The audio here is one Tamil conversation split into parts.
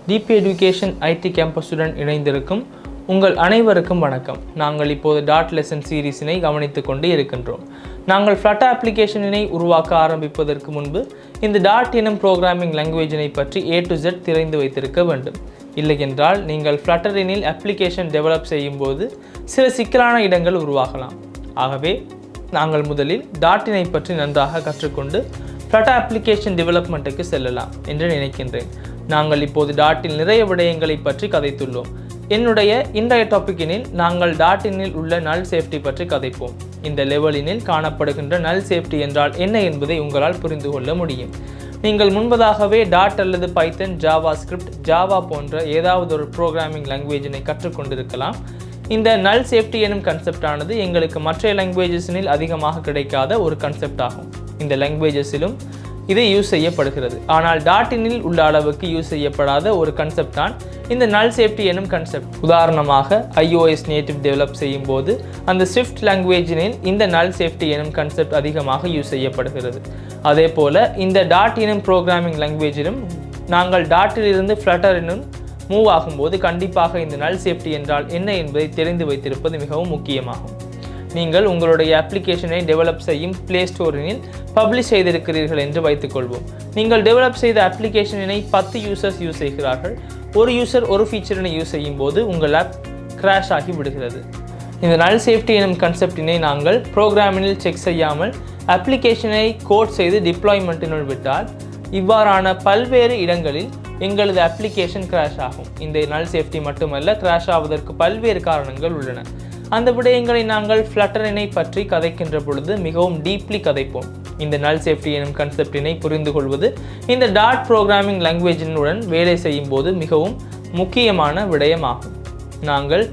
டிபி எஜுகேஷன் ஐடி கேம்பஸுடன் இணைந்திருக்கும் உங்கள் அனைவருக்கும் வணக்கம். நாங்கள் இப்போது டாட் லெசன் சீரீஸினை கவனித்து கொண்டு இருக்கின்றோம். நாங்கள் ஃப்ளட்டர் அப்ளிகேஷனினை உருவாக்க ஆரம்பிப்பதற்கு முன்பு இந்த டாட் எனும் ப்ரோக்ராமிங் லாங்குவேஜினை பற்றி A to Z தெரிந்து வைத்திருக்க வேண்டும். இல்லையென்றால் நீங்கள் ஃப்ளட்டரினில் அப்ளிகேஷன் டெவலப் செய்யும் போது சில சிக்கலான இடங்கள் உருவாகலாம். ஆகவே நாங்கள் முதலில் டாட்டினை பற்றி நன்றாக கற்றுக்கொண்டு ஃப்ளட்டர் அப்ளிகேஷன் டெவலப்மெண்ட்டுக்கு செல்லலாம் என்று நினைக்கின்றேன். நாங்கள் இப்போது டாட்டில் நிறைய விடயங்களை பற்றி கதைத்துள்ளோம். என்னுடைய இன்றைய டாபிக்கினில் நாங்கள் டாட்டினில் உள்ள நல் சேஃப்டி பற்றி கதைப்போம். இந்த லெவலினில் காணப்படுகின்ற நல் சேஃப்டி என்றால் என்ன என்பதை உங்களால் புரிந்து கொள்ள முடியும். நீங்கள் முன்பதாகவே டாட் அல்லது பைத்தன், ஜாவா ஸ்கிரிப்ட், ஜாவா போன்ற ஏதாவது ஒரு ப்ரோக்ராமிங் லாங்குவேஜினை கற்றுக்கொண்டிருக்கலாம். இந்த நல் சேஃப்டி எனும் கன்செப்ட் ஆனது எங்களுக்கு மற்ற லாங்குவேஜஸினில் அதிகமாக கிடைக்காத ஒரு கன்செப்ட் ஆகும். இந்த லாங்குவேஜஸிலும் இது யூஸ் செய்யப்படுகிறது. ஆனால் டாட்டினில் உள்ள அளவுக்கு யூஸ் செய்யப்படாத ஒரு கன்செப்ட் தான் இந்த நல் சேஃப்டி எனும் கன்செப்ட். உதாரணமாக iOS நேட்டிவ் டெவலப் செய்யும் போது அந்த ஸ்விஃப்ட் லாங்குவேஜினில் இந்த நல் சேஃப்டி எனும் கன்செப்ட் அதிகமாக யூஸ் செய்யப்படுகிறது. அதே போல இந்த டாட் எனும் ப்ரோக்ராமிங் லாங்குவேஜிலும் நாங்கள் டாட்டிலிருந்து ஃப்ளட்டர் எனும் மூவ் ஆகும்போது கண்டிப்பாக இந்த நல் சேஃப்டி என்றால் என்ன என்பதை தெரிந்து வைத்திருப்பது மிகவும் முக்கியமாகும். நீங்கள் உங்களுடைய அப்ளிகேஷனை டெவலப் செய்யும் பிளே ஸ்டோரினில் பப்ளிஷ் செய்திருக்கிறீர்கள் என்று வைத்துக்கொள்வோம். நீங்கள் டெவலப் செய்த அப்ளிகேஷனினை 10 யூசர்ஸ் யூஸ் செய்கிறார்கள். ஒரு யூசர் ஒரு ஃபீச்சரினை யூஸ் செய்யும் போது உங்கள் ஆப் கிராஷ் ஆகி விடுகிறது. இந்த நல் சேஃப்டி எனும் கன்செப்டினை நாங்கள் ப்ரோக்ராமினில் செக் செய்யாமல் அப்ளிகேஷனை கோட் செய்து டிப்ளாய்மெண்ட்டினுள் விட்டால் இவ்வாறான பல்வேறு இடங்களில் எங்களது அப்ளிகேஷன் கிராஷ் ஆகும். இந்த நல் சேஃப்டி மட்டுமல்ல, கிராஷ் ஆவதற்கு பல்வேறு காரணங்கள் உள்ளன. அந்த விடயங்களை நாங்கள் ஃப்ளட்டரினை பற்றி கதைக்கின்ற பொழுது மிகவும் டீப்லி கதைப்போம். இந்த நல் சேஃப்டி எனும் கன்செப்டினை புரிந்து கொள்வது இந்த டாட் ப்ரோக்ராமிங் லாங்குவேஜினுடன் வேலை செய்யும் போது மிகவும் முக்கியமான விடயமாகும். நாங்கள்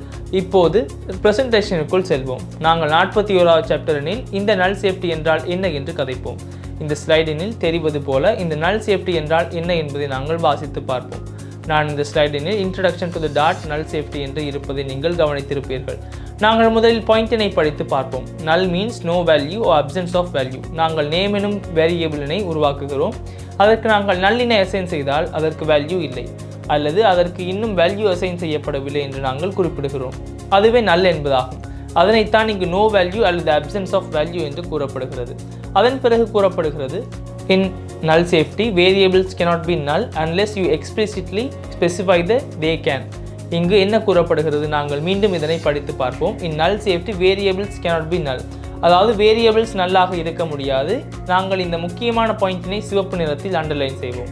இப்போது ப்ரெசன்டேஷனுக்குள் செல்வோம். நாங்கள் 41வது சாப்டரினில் இந்த நல் சேஃப்டி என்றால் என்ன என்று கதைப்போம். இந்த ஸ்லைடினில் தெரிவது போல இந்த நல் சேஃப்டி என்றால் என்ன என்பதை நாங்கள் வாசித்து பார்ப்போம். நான் இந்த ஸ்லைடினில் இன்ட்ரடக்ஷன் டு த டாட் நல் சேஃப்டி என்று இருப்பதை நீங்கள் கவனித்திருப்பீர்கள். நாங்கள் முதலில் பாயிண்டினை படித்து பார்ப்போம். Null means no value or absence of value. நாங்கள் நேம் எனும் வேரியபிளினை உருவாக்குகிறோம். அதற்கு நாங்கள் நல்லினை அசைன் செய்தால் அதற்கு வேல்யூ இல்லை, அல்லது அதற்கு இன்னும் வேல்யூ அசைன் செய்யப்படவில்லை என்று நாங்கள் குறிப்பிடுகிறோம். அதுவே நல் என்பதாகும். அதனைத்தான் இங்கு நோ வேல்யூ அல்லது absence of value என்று கூறப்படுகிறது. அதன் பிறகு கூறப்படுகிறது, in null safety variables cannot be null unless you explicitly specify that they can. இங்கு என்ன கூறப்படுகிறது? நாங்கள் மீண்டும் இதனை படித்து பார்ப்போம். in null safety variables cannot be null. அதாவது வேரியபிள்ஸ் நல்லாக இருக்க முடியாது. நாங்கள் இந்த முக்கியமான பாயிண்டினை சிவப்பு நிறத்தில் அண்டர்லைன் செய்வோம்.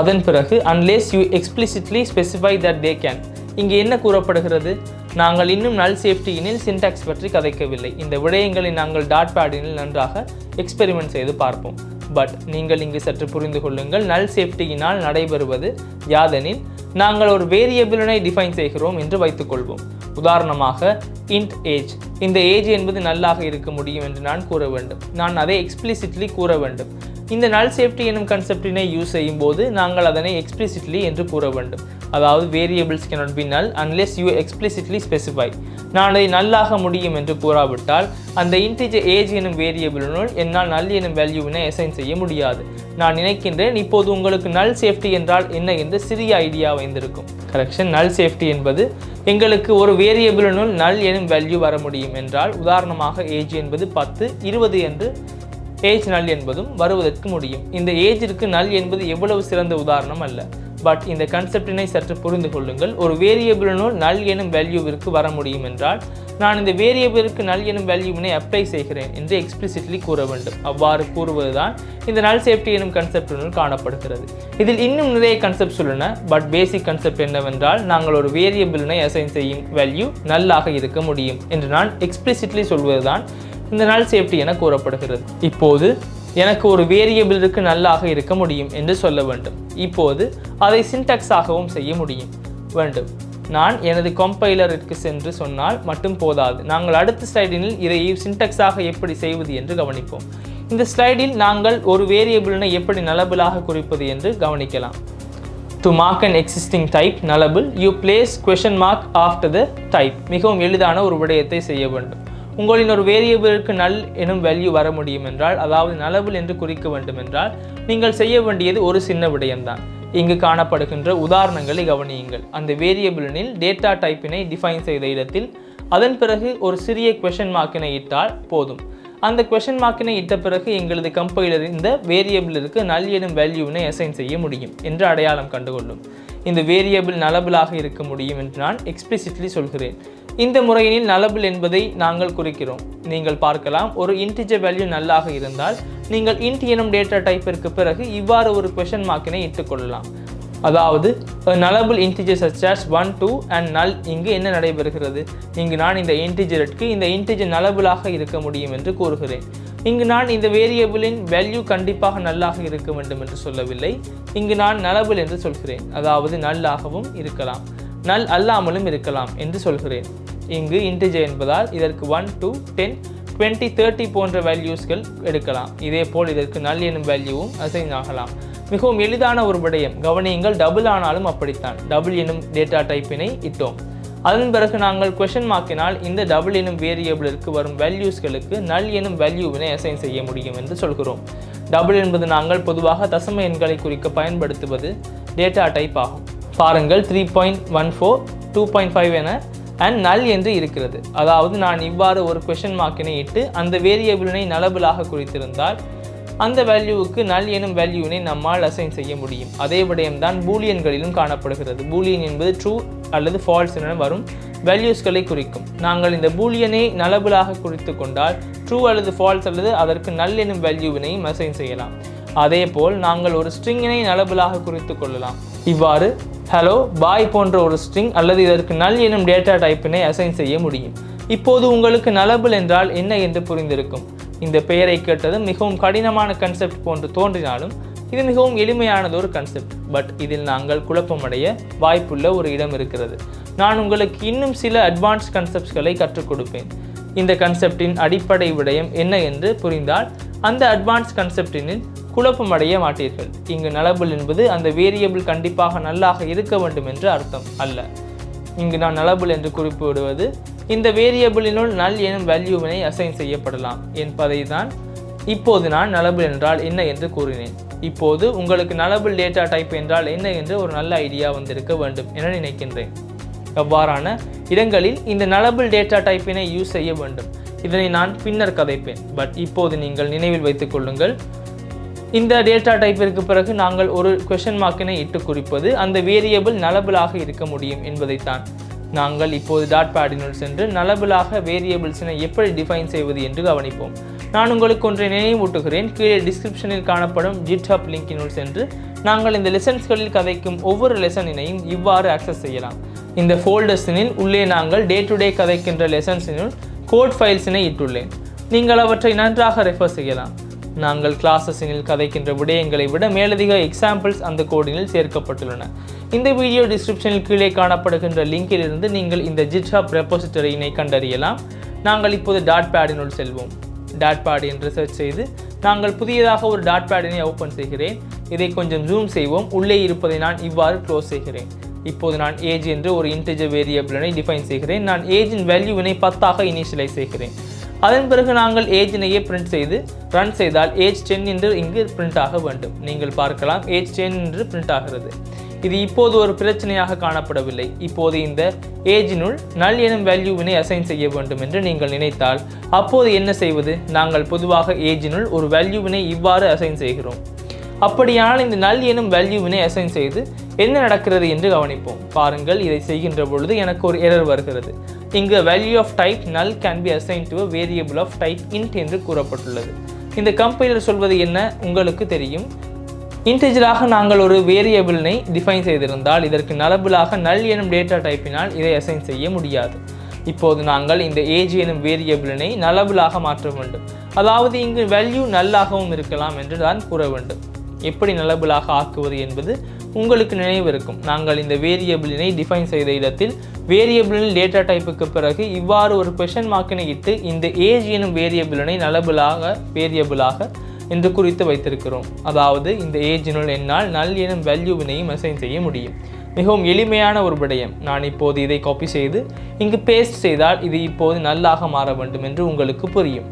அதன் பிறகு unless you explicitly specify that they can. இங்கே என்ன கூறப்படுகிறது? நாங்கள் இன்னும் நல் சேஃப்டியினில் சின்டாக்ஸ் பற்றி கதைக்கவில்லை. இந்த விடயங்களை நாங்கள் டாட் பேடினில் நன்றாக எக்ஸ்பெரிமெண்ட் செய்து பார்ப்போம். பட் நீங்கள் இங்கு சற்று புரிந்து கொள்ளுங்கள். நல் சேஃப்டியினால் நடைபெறுவது யாதெனில் நாங்கள் ஒரு வேரியபிளினை டிஃபைன் செய்கிறோம் என்று வைத்துக்கொள்வோம். உதாரணமாக int age. இந்த ஏஜ் என்பது நல்லாக இருக்க முடியும் என்று நான் கூற வேண்டும். நான் அதை எக்ஸ்பிளிசிட்லி கூற வேண்டும். இந்த நல் சேஃப்டி எனும் கன்செப்டினை யூஸ் செய்யும் போது நாங்கள் அதனை எக்ஸ்பிளிசிட்லி என்று கூற வேண்டும். அதாவது variables cannot be null unless you explicitly specify. நான் அதை நல்லாக முடியும் என்று கூறாவிட்டால் அந்த இன்டிஜர் ஏஜ் எனும் வேரியபிளினுள் என்னால் நல் எனும் வேல்யூவினை அசைன் செய்ய முடியாது. நான் நினைக்கின்றேன் இப்போது உங்களுக்கு நல் சேஃப்டி என்றால் என்ன என்று சிறிய ஐடியா வைந்திருக்கும். கரெக்ஷன், நல் சேஃப்டி என்பது எங்களுக்கு ஒரு வேரியபிளினுள் நல் எனும் வேல்யூ வர முடியும் என்றால், உதாரணமாக ஏஜ் என்பது 10, 20 என்று ஏஜ் நல் என்பதும் வருவதற்கு முடியும். இந்த ஏஜிற்கு நல் என்பது எவ்வளவு சிறந்த உதாரணம் அல்ல. பட் இந்த கன்செப்டினை சற்று புரிந்து கொள்ளுங்கள். ஒரு வேரியபிளினுள் நல் எனும் வேல்யூவிற்கு வர முடியும் என்றால் நான் இந்த வேரியபிளுக்கு நல் எனும் வேல்யூவினை அப்ளை செய்கிறேன் என்று எக்ஸ்பிளிசிட்லி கூற வேண்டும். அவ்வாறு கூறுவதுதான் இந்த நல் சேஃப்டி எனும் கன்செப்டினுள் காணப்படுகிறது. இதில் இன்னும் நிறைய கன்செப்ட்ஸ் உள்ளன. பட் பேசிக் கன்செப்ட் என்னவென்றால் நாங்கள் ஒரு வேரியபிளினை அசைன் செய்யும் வேல்யூ நல்லாக இருக்க முடியும் என்று நான் எக்ஸ்பிளிசிட்லி சொல்வதுதான் இந்த நல் சேஃப்டி என கூறப்படுகிறது. இப்போது எனக்கு ஒரு வேரியபிளுக்கு நல்லாக இருக்க முடியும் என்று சொல்ல வேண்டும். இப்போது அதை சின்டாக்ஸாகவும் செய்ய வேண்டும். நான் எனது கம்பைலருக்கு சென்று சொன்னால் மட்டும் போதாது. நாங்கள் அடுத்த ஸ்லைடினில் இதை சின்டாக்ஸாக எப்படி செய்வது என்று கவனிப்போம். இந்த ஸ்லைடில் நாங்கள் ஒரு வேரியபிளினை எப்படி நலபிளாக குறிப்பது என்று கவனிக்கலாம். To mark an existing type nullable, you place question mark after the type. மிகவும் எளிதான ஒரு விடயத்தை செய்ய வேண்டும். உங்களின் ஒரு வேரியபிளுக்கு நல் எனும் வேல்யூ வர முடியும் என்றால், அதாவது nullable என்று குறிக்க வேண்டும் என்றால் நீங்கள் செய்ய வேண்டியது ஒரு சின்ன விடயம்தான். இங்கு காணப்படுகின்ற உதாரணங்களை கவனியுங்கள். அந்த வேரியபிளினில் டேட்டா டைப்பினை டிஃபைன் செய்த இடத்தில் அதன் பிறகு ஒரு சிறிய கொஷன் மார்க்கினை இட்டால் போதும். அந்த கொஷன் மார்க்கினை இட்ட பிறகு எங்களது கம்பைலர் இந்த வேரியபிளிற்கு நல் எனும் வேல்யூவினை அசைன் செய்ய முடியும் என்று அடையாளம் கண்டுகொள்ளும். இந்த வேரியபிள் நலபிளாக இருக்க முடியும் என்று நான் எக்ஸ்பிளிசிட்லி சொல்கிறேன். இந்த முறையினில் நலபிள் என்பதை நாங்கள் குறிக்கிறோம். நீங்கள் பார்க்கலாம், ஒரு இன்டிஜர் வேல்யூ நல்லாக இருந்தால் நீங்கள் இன்ட் எனும் டேட்டா டைப்பிற்கு பிறகு இவ்வாறு ஒரு கொஷன் மார்க்கினை இட்டுக்கொள்ளலாம். அதாவது நலபிள் integer such as 1, 2 and null. இங்கு என்ன நடைபெறுகிறது? இங்கு நான் இந்த இன்டிஜருக்கு இந்த இன்டிஜர் நலபிளாக இருக்க முடியும் என்று கூறுகிறேன். இங்கு நான் இந்த வேரியபிளின் வேல்யூ கண்டிப்பாக நல்லாக இருக்க வேண்டும் என்று சொல்லவில்லை. இங்கு நான் நலபிள் என்று சொல்கிறேன். அதாவது நல்லாகவும் இருக்கலாம், நல் அல்லாமலும் இருக்கலாம் என்று சொல்கிறேன். இங்கு இன்டிஜர் என்பதால் இதற்கு 1, 2, 10, 20, 30 போன்ற வேல்யூஸ்கள் எடுக்கலாம். இதேபோல் இதற்கு நல் எனும் வேல்யூவும் அசைன் ஆகலாம். மிகவும் எளிதான ஒரு விடயம். கவனியுங்கள், டபுள் ஆனாலும் அப்படித்தான். டபுள் எனும் டேட்டா டைப்பினை இட்டோம். அதன் பிறகு நாங்கள் கொஷன் மார்க்கினால் இந்த டபுள் எனும் வேரியபிளிற்கு வரும் வேல்யூஸ்களுக்கு நல் எனும் வேல்யூவினை அசைன் செய்ய முடியும் என்று சொல்கிறோம். டபுள் என்பது நாங்கள் பொதுவாக தசம எண்களை குறிக்க பயன்படுத்துவது டேட்டா டைப் ஆகும். பாருங்கள், 3.14, 2.5 என அண்ட் நல் என்று இருக்கிறது. அதாவது நான் இவ்வாறு ஒரு கொஷன் மார்க்கினை இட்டு அந்த வேரியபிளினை நலபிளாக குறித்திருந்தால் அந்த வேல்யூவுக்கு நல் எனும் வேல்யூவினை நம்மால் அசைன் செய்ய முடியும். அதே விடயம்தான் பூலியன்களிலும் காணப்படுகிறது. பூலியன் என்பது ட்ரூ அல்லது ஃபால்ஸ் என வரும் வேல்யூஸ்களை குறிக்கும். நாங்கள் இந்த பூலியனை நலபிளாக குறித்து கொண்டால் ட்ரூ அல்லது ஃபால்ஸ் அல்லது அதற்கு நல் எனும் வேல்யூவினையும் அசைன் செய்யலாம். அதே போல் நாங்கள் ஒரு ஸ்ட்ரிங்கினை நலபிளாக குறித்து கொள்ளலாம். இவ்வாறு ஹலோ பாய் போன்ற ஒரு ஸ்ட்ரிங் அல்லது இதற்கு நல் எனும் டேட்டா டைப்பினை அசைன் செய்ய முடியும். இப்போது உங்களுக்கு நலபிள் என்றால் என்ன என்று புரிந்திருக்கும். இந்த பெயரை கேட்டது மிகவும் கடினமான கன்செப்ட் போன்று தோன்றினாலும் இது மிகவும் எளிமையானது ஒரு கன்செப்ட். பட் இதில் நாங்கள் குழப்பமடைய வாய்ப்புள்ள ஒரு இடம் இருக்கிறது. நான் உங்களுக்கு இன்னும் சில அட்வான்ஸ் கன்செப்ட்ஸ்களை கற்றுக் கொடுப்பேன். இந்த கன்செப்டின் அடிப்படை விடயம் என்ன என்று புரிந்தால் அந்த அட்வான்ஸ் கன்செப்டினில் குழப்பமடைய மாட்டீர்கள். இங்கு நலபிள் என்பது அந்த வேரியபிள் கண்டிப்பாக நல்லாக இருக்க வேண்டும் என்று அர்த்தம் அல்ல. இங்கு நான் நலபிள் என்று குறிப்பிடுவது இந்த வேரியபிளினுள் நல் எனும் வேல்யூவினை அசைன் செய்யப்படலாம் என்பதை தான் இப்போது நான் நலபிள் என்றால் என்ன என்று கூறினேன். இப்போது உங்களுக்கு நலபிள் டேட்டா டைப் என்றால் என்ன என்று ஒரு நல்ல ஐடியா வந்திருக்க வேண்டும் என நினைக்கின்றேன். அவ்வாறான இடங்களில் இந்த நலபிள் டேட்டா டைப்பினை யூஸ் செய்ய வேண்டும். இதனை நான் பின்னர் கதைப்பேன். பட் இப்போது நீங்கள் நினைவில் வைத்துக் கொள்ளுங்கள், இந்த டேட்டா டைப்பிற்கு பிறகு நாங்கள் ஒரு கொஷன் மார்க்கினை இட்டு குறிப்பது அந்த வேரியபிள் நலபிளாக இருக்க முடியும் என்பதைத்தான். நாங்கள் இப்போது டாட் பேடினுள் சென்று நலபிளாக வேரியபிள்ஸினை எப்படி டிஃபைன் செய்வது என்று கவனிப்போம். நான் உங்களுக்கு ஒன்றை நினைவூட்டுகிறேன். கீழே டிஸ்கிரிப்ஷனில் காணப்படும் GitHub லிங்கினுள் சென்று நாங்கள் இந்த லெசன்ஸ்களில் கதைக்கும் ஒவ்வொரு லெசனினையும் இவ்வாறு ஆக்சஸ் செய்யலாம். இந்த ஃபோல்டர்ஸினில் உள்ளே நாங்கள் டே டு டே கதைக்கின்ற லெசன்ஸினுள் கோட் ஃபைல்ஸினை இட்டுள்ளேன். நீங்கள் அவற்றை நன்றாக ரெஃபர் செய்யலாம். நாங்கள் கிளாஸஸினில் கதைக்கின்ற விடயங்களை விட மேலதிக எக்ஸாம்பிள்ஸ் அந்த கோடினில் சேர்க்கப்பட்டுள்ளன. இந்த வீடியோ டிஸ்கிரிப்ஷனில் கீழே காணப்படுகின்ற லிங்கிலிருந்து நீங்கள் இந்த GitHub ரெப்போசிட்டரியினை கண்டறியலாம். நாங்கள் இப்போது டாட் பேடினுள் செல்வோம். டாட் பேட் என்று சர்ச் செய்து நாங்கள் புதியதாக ஒரு டாட் பேடினை ஓப்பன் செய்கிறேன். இதை கொஞ்சம் ஜூம் செய்வோம். உள்ளே இருப்பதை நான் இவ்வாறு க்ளோஸ் செய்கிறேன். இப்போது நான் ஏஜ் என்று ஒரு இன்டிஜர் வேரியபிளினை டிஃபைன் செய்கிறேன். நான் ஏஜின் வேல்யூவினை 10 இனிஷியலைஸ் செய்கிறேன். அதன் பிறகு நாங்கள் ஏஜினையே பிரிண்ட் செய்து ரன் செய்தால் ஏஜ் 10 என்று இங்கு பிரிண்ட் ஆக வேண்டும். நீங்கள் பார்க்கலாம், ஏஜ் 10 என்று பிரிண்ட் ஆகிறது. இது இப்போது ஒரு பிரச்சனையாக காணப்படவில்லை. இப்போது இந்த ஏஜினுள் நல் எனும் வேல்யூவினை அசைன் செய்ய வேண்டும் என்று நீங்கள் நினைத்தால் அப்போது என்ன செய்வது? நாங்கள் பொதுவாக ஏஜினுள் ஒரு வேல்யூவினை இவ்வாறு அசைன் செய்கிறோம். அப்படியானால் இந்த நல் எனும் வேல்யூவினை அசைன் செய்து என்ன நடக்கிறது என்று கவனிப்போம். பாருங்கள், இதை செய்கின்ற பொழுது எனக்கு ஒரு எரர் வருகிறது. இங்கு value of type null can be assign to a variable of type int என்று கூறப்பட்டுள்ளது. இந்த கம்பைலர் சொல்வது என்ன உங்களுக்கு தெரியும். இன்டிஜராக நாங்கள் ஒரு வேரியபிளினை டிஃபைன் செய்திருந்தால் இதற்கு நலபிளாக நல் எனும் டேட்டா டைப்பினால் இதை அசைன் செய்ய முடியாது. இப்போது நாங்கள் இந்த ஏஜ் எனும் வேரியபிளினை நலபிளாக மாற்ற வேண்டும். அதாவது இங்கு வேல்யூ நல்லாகவும் இருக்கலாம் என்று தான் கூற வேண்டும். எப்படி நலபிளாக ஆக்குவது என்பது உங்களுக்கு நினைவிருக்கும். நாங்கள் இந்த வேரியபிளினை டிஃபைன் செய்த இடத்தில் வேரியபிளின் டேட்டா டைப்புக்கு பிறகு இவ்வாறு ஒரு கொஷன் மார்க்கினை இட்டு இந்த ஏஜ் எனும் வேரியபிளினை நலபிளாக வேரியபிளாக என்று குறித்து வைத்திருக்கிறோம். அதாவது இந்த ஏஜினுள் என்னால் நல் எனும் வேல்யூவினையும் அசைன் செய்ய முடியும். மிகவும் எளிமையான ஒரு விடயம். நான் இப்போது இதை காப்பி செய்து இங்கு பேஸ்ட் செய்தால் இது இப்போது நல்லாக மாற வேண்டும் என்று உங்களுக்கு புரியும்.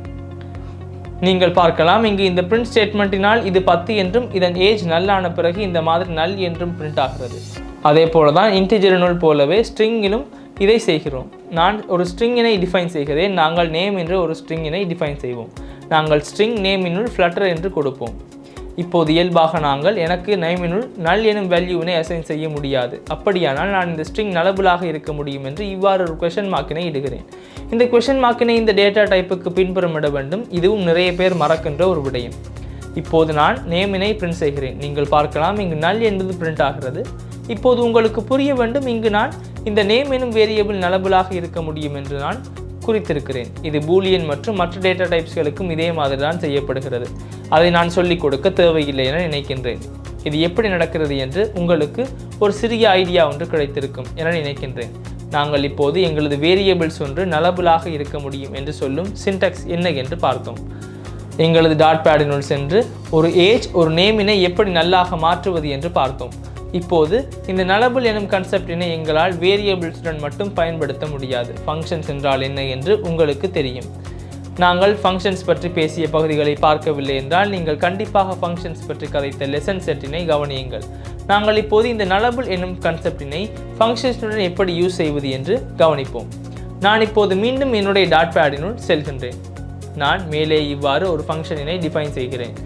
நீங்கள் பார்க்கலாம் இங்கு இந்த பிரிண்ட் ஸ்டேட்மெண்ட்டினால் இது 10 என்றும் இதன் ஏஜ் நல்லான பிறகு இந்த மாதிரி நல் என்றும் பிரிண்ட் ஆகிறது. அதே போல தான் இன்டிஜரினுள் போலவே ஸ்ட்ரிங்கிலும் இதை செய்கிறோம். நான் ஒரு ஸ்ட்ரிங்கினை டிஃபைன் செய்கிறேன். நாங்கள் நேம் என்ற ஒரு ஸ்ட்ரிங்கினை டிஃபைன் செய்வோம். நாங்கள் ஸ்ட்ரிங் நேமினுள் ஃப்ளட்டர் என்று கொடுப்போம். இப்போது இயல்பாக நாங்கள் எனக்கு நேமினுள் நல் எனும் வேல்யூவினை அசைன் செய்ய முடியாது. அப்படியானால் நான் இந்த ஸ்ட்ரிங் நலபிளாக இருக்க முடியும் என்று இவ்வாறு ஒரு கொஷன் மார்க்கினை இடுகிறேன். இந்த கொஷன் மார்க்கினை இந்த டேட்டா டைப்புக்கு பின்புறம் இட வேண்டும். இதுவும் நிறைய பேர் மறக்கின்ற ஒரு விடயம். இப்போது நான் நேமினை பிரிண்ட் செய்கிறேன். நீங்கள் பார்க்கலாம் இங்கு நல் என்பது பிரிண்ட் ஆகிறது. இப்போது உங்களுக்கு புரிய வேண்டும், இங்கு நான் இந்த நேம் எனும் வேரியபிள் நலபிளாக இருக்க முடியும் என்று நான் குறித்திருக்கிறேன். இது பூலியன் மற்றும் மற்ற டேட்டா டைப்ஸ்களுக்கும் இதே மாதிரி தான் செய்யப்படுகிறது. அதை நான் சொல்லிக் கொடுக்க தேவையில்லை என நினைக்கின்றேன். இது எப்படி நடக்கிறது என்று உங்களுக்கு ஒரு சிறிய ஐடியா ஒன்று கிடைத்திருக்கும் என நினைக்கின்றேன். நாங்கள் இப்போது எங்களது வேரியபிள்ஸ் ஒன்று நலபிளாக இருக்க முடியும் என்று சொல்லும் சின்டாக்ஸ் என்ன என்று பார்த்தோம். எங்களது டாட் பேடினுள் சென்று ஒரு ஏஜ் ஒரு நேமினை எப்படி நல்லாக மாற்றுவது என்று பார்த்தோம். இப்போது இந்த நலபிள் எனும் கன்செப்டினை எங்களால் வேரியபிள்ஸுடன் மட்டும் பயன்படுத்த முடியாது. ஃபங்க்ஷன்ஸ் என்றால் என்ன என்று உங்களுக்கு தெரியும். நாங்கள் ஃபங்க்ஷன்ஸ் பற்றி பேசிய பகுதிகளை பார்க்கவில்லை என்றால் நீங்கள் கண்டிப்பாக ஃபங்க்ஷன்ஸ் பற்றி கதைத்த லெசன் செட்டினை கவனியுங்கள். நாங்கள் இப்போது இந்த நலபிள் எனும் கன்செப்டினை ஃபங்க்ஷன்ஸுடன் எப்படி யூஸ் செய்வது என்று கவனிப்போம். நான் இப்போது மீண்டும் என்னுடைய டாட் பேடினுள் செல்கின்றேன். நான் மேலே இவ்வாறு ஒரு ஃபங்க்ஷனினை டிஃபைன் செய்கிறேன்.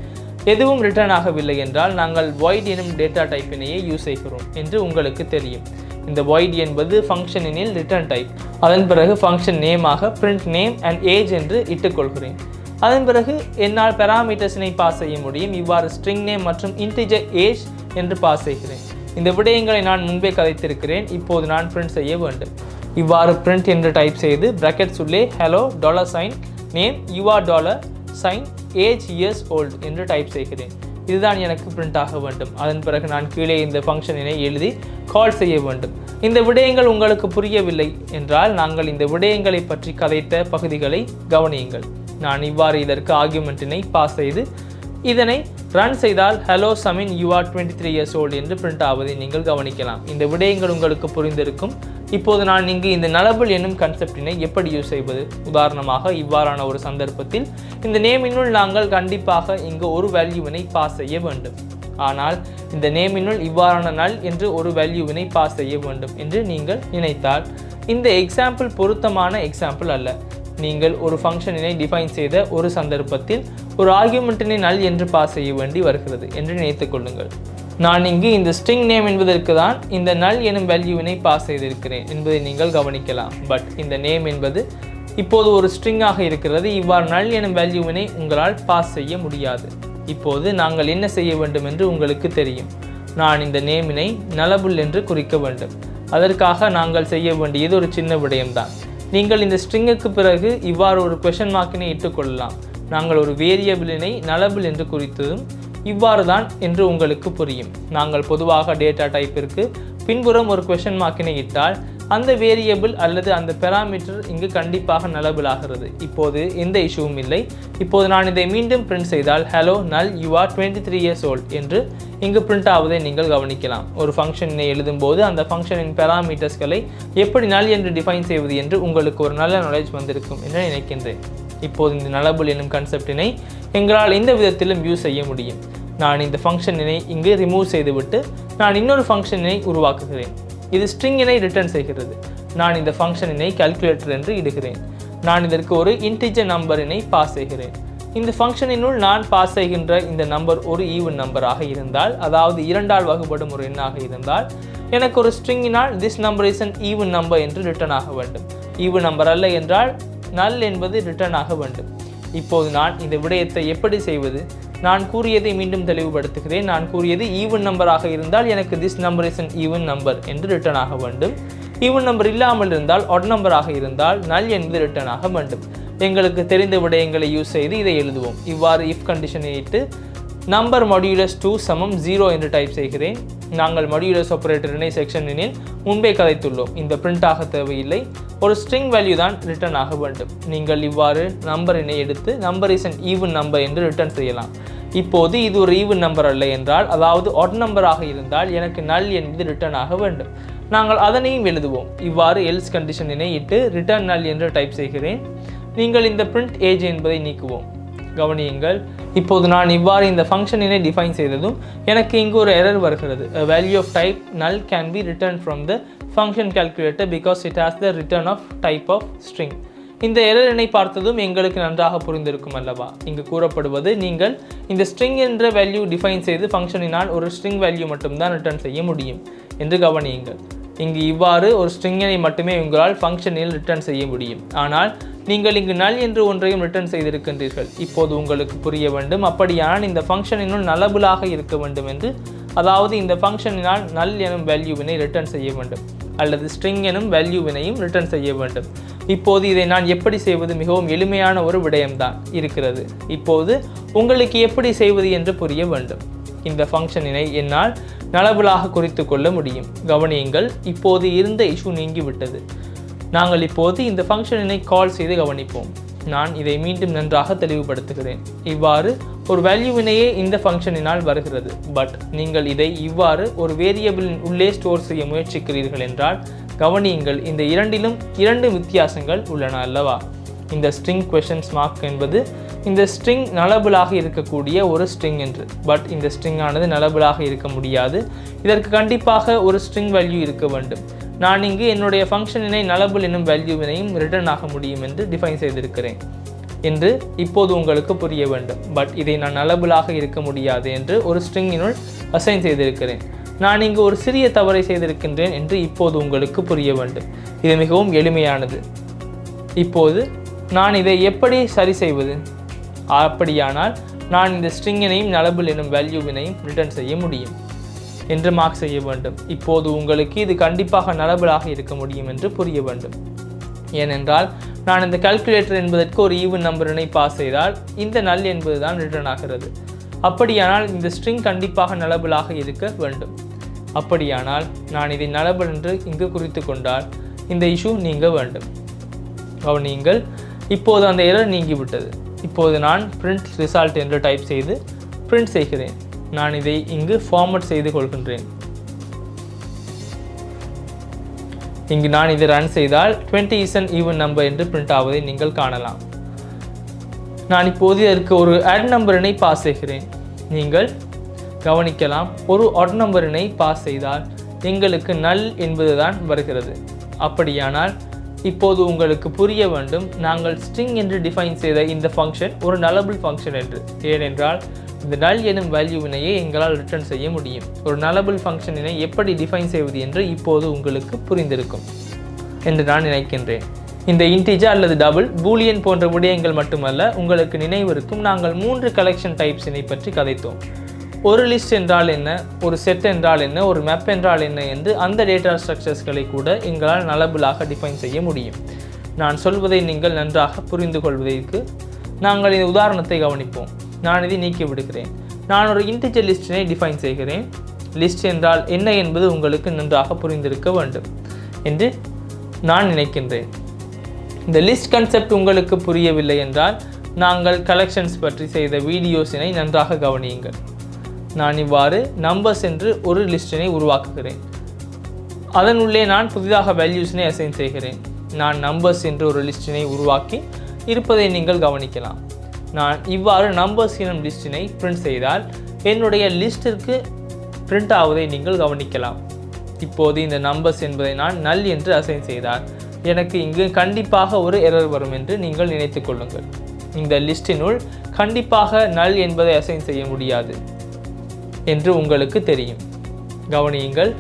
எதுவும் ரிட்டர்ன் ஆகவில்லை என்றால் நாங்கள் void எனும் டேட்டா டைப்பினையே யூஸ் செய்கிறோம் என்று உங்களுக்கு தெரியும். இந்த void என்பது ஃபங்க்ஷனினில் ரிட்டர்ன் டைப். அதன் பிறகு ஃபங்க்ஷன் நேமாக பிரிண்ட் நேம் அண்ட் ஏஜ் என்று இட்டுக்கொள்கிறேன். அதன் பிறகு என்னால் பெராமீட்டர்ஸினை பாஸ் செய்ய முடியும். இவ்வாறு ஸ்ட்ரிங் நேம் மற்றும் இன்டிஜர் ஏஜ் என்று பாஸ் செய்கிறேன். இந்த விடயங்களை நான் முன்பே கதைத்திருக்கிறேன். இப்போது நான் பிரிண்ட் செய்ய வேண்டும். இவ்வாறு பிரிண்ட் என்று டைப் செய்து பிராக்கெட்ஸ் உள்ளே hello $sign name $sign age years old என்று டைப் செய்கிறேன். இதுதான் எனக்கு பிரிண்ட் ஆக வேண்டும். அதன் பிறகு நான் கீழே இந்த ஃபங்க்ஷனினை எழுதி கால் செய்ய வேண்டும். இந்த விடயங்கள் உங்களுக்கு புரியவில்லை என்றால் நாங்கள் இந்த விடயங்களை பற்றி கதைத்த பகுதிகளை கவனியுங்கள். நான் இவ்வாறு இதற்கு ஆர்குமெண்ட்டினை பாஸ் செய்து இதனை ரன் செய்தால் hello Samin you are 23 years old என்று பிரிண்ட் ஆவதை நீங்கள் கவனிக்கலாம். இந்த விடயங்கள் உங்களுக்கு புரிந்திருக்கும். இப்போது நான் இங்கு இந்த நலபிள் என்னும் கன்செப்டினை எப்படி யூஸ் செய்வது? உதாரணமாக இவ்வாறான ஒரு சந்தர்ப்பத்தில் இந்த நேமினுள் நாங்கள் கண்டிப்பாக இங்கு ஒரு வேல்யூவினை பாஸ் செய்ய வேண்டும். ஆனால் இந்த நேமினுள் இவ்வாறான நல் என்று ஒரு வேல்யூவினை பாஸ் செய்ய வேண்டும் என்று நீங்கள் நினைத்தால் இந்த எக்ஸாம்பிள் பொருத்தமான எக்ஸாம்பிள் அல்ல. நீங்கள் ஒரு ஃபங்க்ஷனினை டிஃபைன் செய்த ஒரு சந்தர்ப்பத்தில் ஒரு ஆர்குமெண்ட்டினை நல் என்று பாஸ் செய்ய வேண்டி வருகிறது என்று நினைத்துக் கொள்ளுங்கள். நான் இங்கு இந்த ஸ்ட்ரிங் நேம் என்பதற்கு தான் இந்த நல் எனும் வேல்யூவினை பாஸ் செய்திருக்கிறேன் என்பதை நீங்கள் கவனிக்கலாம். பட் இந்த நேம் என்பது இப்போது ஒரு ஸ்ட்ரிங்காக இருக்கிறது. இவ்வாறு நல் எனும் வேல்யூவினை உங்களால் பாஸ் செய்ய முடியாது. இப்போது நாங்கள் என்ன செய்ய வேண்டும் என்று உங்களுக்கு தெரியும். நான் இந்த நேமினை நலபிள் என்று குறிக்க வேண்டும். அதற்காக நாங்கள் செய்ய வேண்டியது ஒரு சின்ன விடயம்தான். நீங்கள் இந்த ஸ்ட்ரிங்குக்கு பிறகு இவ்வாறு ஒரு கொஷன் மார்க்கினை இட்டுக்கொள்ளலாம். நாங்கள் ஒரு வேரியபிளினை நலபிள் என்று குறித்ததும் இவ்வாறு தான் என்று உங்களுக்கு புரியும். நாங்கள் பொதுவாக டேட்டா டைப்பிற்கு பின்புறம் ஒரு கொஷன் மார்க்கினை இட்டால் அந்த வேரியபிள் அல்லது அந்த பெராமீட்டர் இங்கு கண்டிப்பாக நலபிள் ஆகிறது. இப்போது எந்த இஷ்யூவும் இல்லை. இப்போது நான் இதை மீண்டும் பிரிண்ட் செய்தால் hello null you are 23 years old என்று இங்கு பிரிண்ட் ஆவதை நீங்கள் கவனிக்கலாம். ஒரு ஃபங்க்ஷனை எழுதும்போது அந்த ஃபங்க்ஷனின் பெராமீட்டர்ஸ்களை எப்படி நல் என்று டிஃபைன் செய்வது என்று உங்களுக்கு ஒரு நல்ல நாலேஜ் வந்திருக்கும் என்று நினைக்கின்றேன். இப்போது இந்த நலபிள் என்னும் கன்செப்டினை எங்களால் இந்த விதத்திலும் யூஸ் செய்ய முடியும். நான் இந்த ஃபங்க்ஷனினை இங்கு ரிமூவ் செய்துவிட்டு நான் இன்னொரு ஃபங்க்ஷனினை உருவாக்குகிறேன். இது ஸ்ட்ரிங்கினை ரிட்டர்ன் செய்கிறது. நான் இந்த ஃபங்க்ஷனினை கால்குலேட்டர் என்று இடுகிறேன். நான் இதற்கு ஒரு இன்டிஜர் நம்பரினை பாஸ் செய்கிறேன். இந்த ஃபங்க்ஷனினுள் நான் பாஸ் செய்கின்ற இந்த நம்பர் ஒரு ஈவன் நம்பராக இருந்தால், அதாவது 2ஆல் வகுப்படும் ஒரு எண்ணாக இருந்தால், எனக்கு ஒரு ஸ்ட்ரிங்கினால் this number is an even number என்று ரிட்டர்ன் ஆக வேண்டும். ஈவன் நம்பர் அல்ல என்றால் நல் என்பது ரிட்டர்ன் ஆக வேண்டும். இப்போது நான் இந்த விடயத்தை எப்படி செய்வது? நான் கூறியதை மீண்டும் தெளிவுபடுத்துகிறேன். நான் கூறியது ஈவன் நம்பராக இருந்தால் எனக்கு this number is an even number என்று ரிட்டர்ன் ஆக வேண்டும். ஈவன் நம்பர் இல்லாமல் இருந்தால் ஆட் நம்பராக இருந்தால் நல் என்பது ரிட்டர்ன் ஆக வேண்டும். எங்களுக்கு தெரிந்த விடயங்களை யூஸ் செய்து இதை எழுதுவோம். இவ்வாறு இஃப் கண்டிஷனை இட்டு நம்பர் மாடுலஸ் 2 சமம் 0 என்று டைப் செய்கிறேன். நாங்கள் மாடுலஸ் ஆபரேட்டரினை செக்ஷனில் முன்பே கதைத்துள்ளோம். இந்த பிரிண்ட் ஆக தேவையில்லை. ஒரு ஸ்ட்ரிங் வேல்யூ தான் ரிட்டர்ன் ஆக வேண்டும். நீங்கள் இவ்வாறு நம்பரினை எடுத்து number is an even number என்று ரிட்டர்ன் செய்யலாம். இப்போது இது ஒரு ஈவன் நம்பர் அல்ல என்றால், அதாவது ஆட் நம்பராக இருந்தால் எனக்கு நல் என்பது ரிட்டர்ன் ஆக வேண்டும். நாங்கள் அதனையும் எழுதுவோம். இவ்வாறு எல்ஸ் கண்டிஷனினை இட்டு ரிட்டர்ன் நல் என்று டைப் செய்கிறேன். நீங்கள் இந்த பிரிண்ட் ஏஜ் என்பதை நீக்குவோம். கவனியுங்கள். இப்போது நான் இவ்வாறு இந்த ஃபங்க்ஷனினை டிஃபைன் செய்ததும் எனக்கு இங்கு ஒரு எரர் வருகிறது. A value of type null can be returned from the function calculator because it has the return of type of string. இந்த எரரினை பார்த்ததும் எங்களுக்கு நன்றாக புரிந்திருக்கும் அல்லவா? இங்கு கூறப்படுவது நீங்கள் இந்த ஸ்ட்ரிங் என்ற வேல்யூ டிஃபைன் செய்து ஃபங்க்ஷனினால் ஒரு ஸ்ட்ரிங் வேல்யூ மட்டும்தான் ரிட்டர்ன் செய்ய முடியும் என்று கவனியுங்கள். இங்கு இவ்வாறு ஒரு ஸ்ட்ரிங்கினை மட்டுமே உங்களால் ஃபங்க்ஷனில் ரிட்டர்ன் செய்ய முடியும். ஆனால் நீங்கள் இங்கு நல் என்று ஒன்றையும் ரிட்டர்ன் செய்திருக்கின்றீர்கள். இப்போது உங்களுக்கு புரிய வேண்டும், அப்படியானால் இந்த ஃபங்க்ஷனினுள் நலபுலாக இருக்க வேண்டும் என்று, அதாவது இந்த ஃபங்க்ஷனினால் நல் எனும் வேல்யூவினை ரிட்டர்ன் செய்ய வேண்டும் அல்லது ஸ்ட்ரிங் எனும் வேல்யூவினையும் ரிட்டர்ன் செய்ய வேண்டும். இப்போது இதை நான் எப்படி செய்வது? மிகவும் எளிமையான ஒரு விடயம்தான் இருக்கிறது. இப்போது உங்களுக்கு எப்படி செய்வது என்று புரிய வேண்டும். இந்த ஃபங்க்ஷனினை என்னால் நலபுலாக குறித்து கொள்ள முடியும். கவனியுங்கள், இப்போது இருந்த இஷ்யூ நீங்கிவிட்டது. நாங்கள் இப்போது இந்த ஃபங்க்ஷனினை கால் செய்து கவனிப்போம். நான் இதை மீண்டும் நன்றாக தெளிவுபடுத்துகிறேன். இவ்வாறு ஒரு வேல்யூவினையே இந்த ஃபங்க்ஷனினால் வருகிறது. பட் நீங்கள் இதை இவ்வாறு ஒரு வேரியபிளின் உள்ளே ஸ்டோர் செய்ய முயற்சிக்கிறீர்கள் என்றால் கவனியுங்கள், இந்த இரண்டிலும் இரண்டு வித்தியாசங்கள் உள்ளன அல்லவா? இந்த ஸ்ட்ரிங் கொஷன்ஸ் மார்க் என்பது இந்த ஸ்ட்ரிங் நலபுலாக இருக்கக்கூடிய ஒரு ஸ்ட்ரிங் என்று. பட் இந்த ஸ்ட்ரிங் ஆனது நலபுலாக இருக்க முடியாது. இதற்கு கண்டிப்பாக ஒரு ஸ்ட்ரிங் வேல்யூ இருக்க வேண்டும். நான் இங்கு என்னுடைய ஃபங்க்ஷனினை நலபுல் என்னும் வேல்யூவினையும் ரிட்டர்ன் ஆக முடியும் என்று டிஃபைன் செய்திருக்கிறேன் என்று இப்போது உங்களுக்கு புரிய வேண்டும். பட் இதை நான் நலபுலாக இருக்க முடியாது என்று ஒரு ஸ்ட்ரிங்கினுள் அசைன் செய்திருக்கிறேன். நான் இங்கு ஒரு சிறிய தவறை செய்திருக்கின்றேன் என்று இப்போது உங்களுக்கு புரிய வேண்டும். இது மிகவும் எளிமையானது. இப்போது நான் இதை எப்படி சரி செய்வது? அப்படியானால் நான் இந்த ஸ்ட்ரிங்கினையும் நலபுல் எனும் வேல்யூவினையும் ரிட்டர்ன் செய்ய முடியும் என்று மார்க் செய்ய வேண்டும். இப்போது உங்களுக்கு இது கண்டிப்பாக நலபுலாக இருக்க முடியும் என்று புரிய வேண்டும். ஏனென்றால் நான் இந்த கால்குலேட்டர் என்பதற்கு ஒரு ஈவன் நம்பரினை பாஸ் செய்தால் இந்த நல் என்பது தான் ரிட்டர்ன் ஆகிறது. அப்படியானால் இந்த ஸ்ட்ரிங் கண்டிப்பாக நலபுலாக இருக்க வேண்டும். அப்படியானால் நான் இதை நலபுல் என்று இங்கு குறித்து கொண்டால் இந்த இஷ்யூ நீங்க வேண்டும். கவனியுங்கள், இப்போது அந்த எரர் நீங்கிவிட்டது. இப்போது நான் print result என்று டைப் செய்து print செய்கிறேன். நான் இதை இங்கு ஃபார்மட் செய்து கொள்கின்றேன். இங்கு நான் இதை ரன் செய்தால் 20 is an even number என்று பிரிண்ட் ஆவதை நீங்கள் காணலாம். நான் இப்போது இதற்கு ஒரு add நம்பரினை பாஸ் செய்கிறேன். நீங்கள் கவனிக்கலாம், ஒரு odd நம்பரினை பாஸ் செய்தால் எங்களுக்கு நல் என்பதுதான் வருகிறது. அப்படியானால் இப்போது உங்களுக்கு புரிய வேண்டும், நாங்கள் ஸ்ட்ரிங் என்று டிஃபைன் செய்த இந்த ஃபங்க்ஷன் ஒரு நலபுல் ஃபங்க்ஷன் என்று. ஏனென்றால் இந்த நல் எனும் வேல்யூவினையே எங்களால் ரிட்டர்ன் செய்ய முடியும். ஒரு நலபுல் ஃபங்க்ஷனினை எப்படி டிஃபைன் செய்வது என்று இப்போது உங்களுக்கு புரிந்திருக்கும் என்று நான் நினைக்கின்றேன். இந்த இன்டிஜர் அல்லது டபுள், பூலியன் போன்ற விடயங்கள் மட்டுமல்ல, உங்களுக்கு நினைவிருக்கும் நாங்கள் 3 கலெக்ஷன் டைப்ஸினை பற்றி கதைத்தோம். ஒரு லிஸ்ட் என்றால் என்ன, ஒரு செட் என்றால் என்ன, ஒரு மேப் என்றால் என்ன என்று அந்த டேட்டா ஸ்ட்ரக்சர்ஸ்களை கூட எங்களால் நலபுலாக டிஃபைன் செய்ய முடியும். நான் சொல்வதை நீங்கள் நன்றாக புரிந்து கொள்வதற்கு நாங்கள் இந்த உதாரணத்தை கவனிப்போம். நான் இதை நீக்கி விடுகிறேன். நான் ஒரு இன்டிஜர் லிஸ்டினை டிஃபைன் செய்கிறேன். லிஸ்ட் என்றால் என்ன என்பது உங்களுக்கு நன்றாக புரிந்திருக்க வேண்டும் என்று நான் நினைக்கின்றேன். இந்த லிஸ்ட் கன்செப்ட் உங்களுக்கு புரியவில்லை என்றால் நாங்கள் கலெக்ஷன்ஸ் பற்றி செய்த வீடியோஸினை நன்றாக கவனியுங்கள். நான் இவ்வாறு நம்பர்ஸ் என்று ஒரு லிஸ்டினை உருவாக்குகிறேன். அதனுள்ளே நான் புதிதாக வேல்யூஸினை அசைன் செய்கிறேன். நான் நம்பர்ஸ் என்று ஒரு லிஸ்டினை உருவாக்கி இருப்பதை நீங்கள் கவனிக்கலாம். நான் இவ்வாறு நம்பர்ஸ் எனும் லிஸ்டினை பிரிண்ட் செய்தால் என்னுடைய லிஸ்டிற்கு பிரிண்ட் ஆவதை நீங்கள் கவனிக்கலாம். இப்போது இந்த நம்பர்ஸ் என்பதை நான் நல் என்று அசைன் செய்தால் எனக்கு இங்கு கண்டிப்பாக ஒரு எரர் வரும் என்று நீங்கள் நினைத்து கொள்ளுங்கள். இந்த லிஸ்டினுள் கண்டிப்பாக நல் என்பதை அசைன் செய்ய முடியாது என்று உங்களுக்கு தெரியும். கவனியுங்கள்,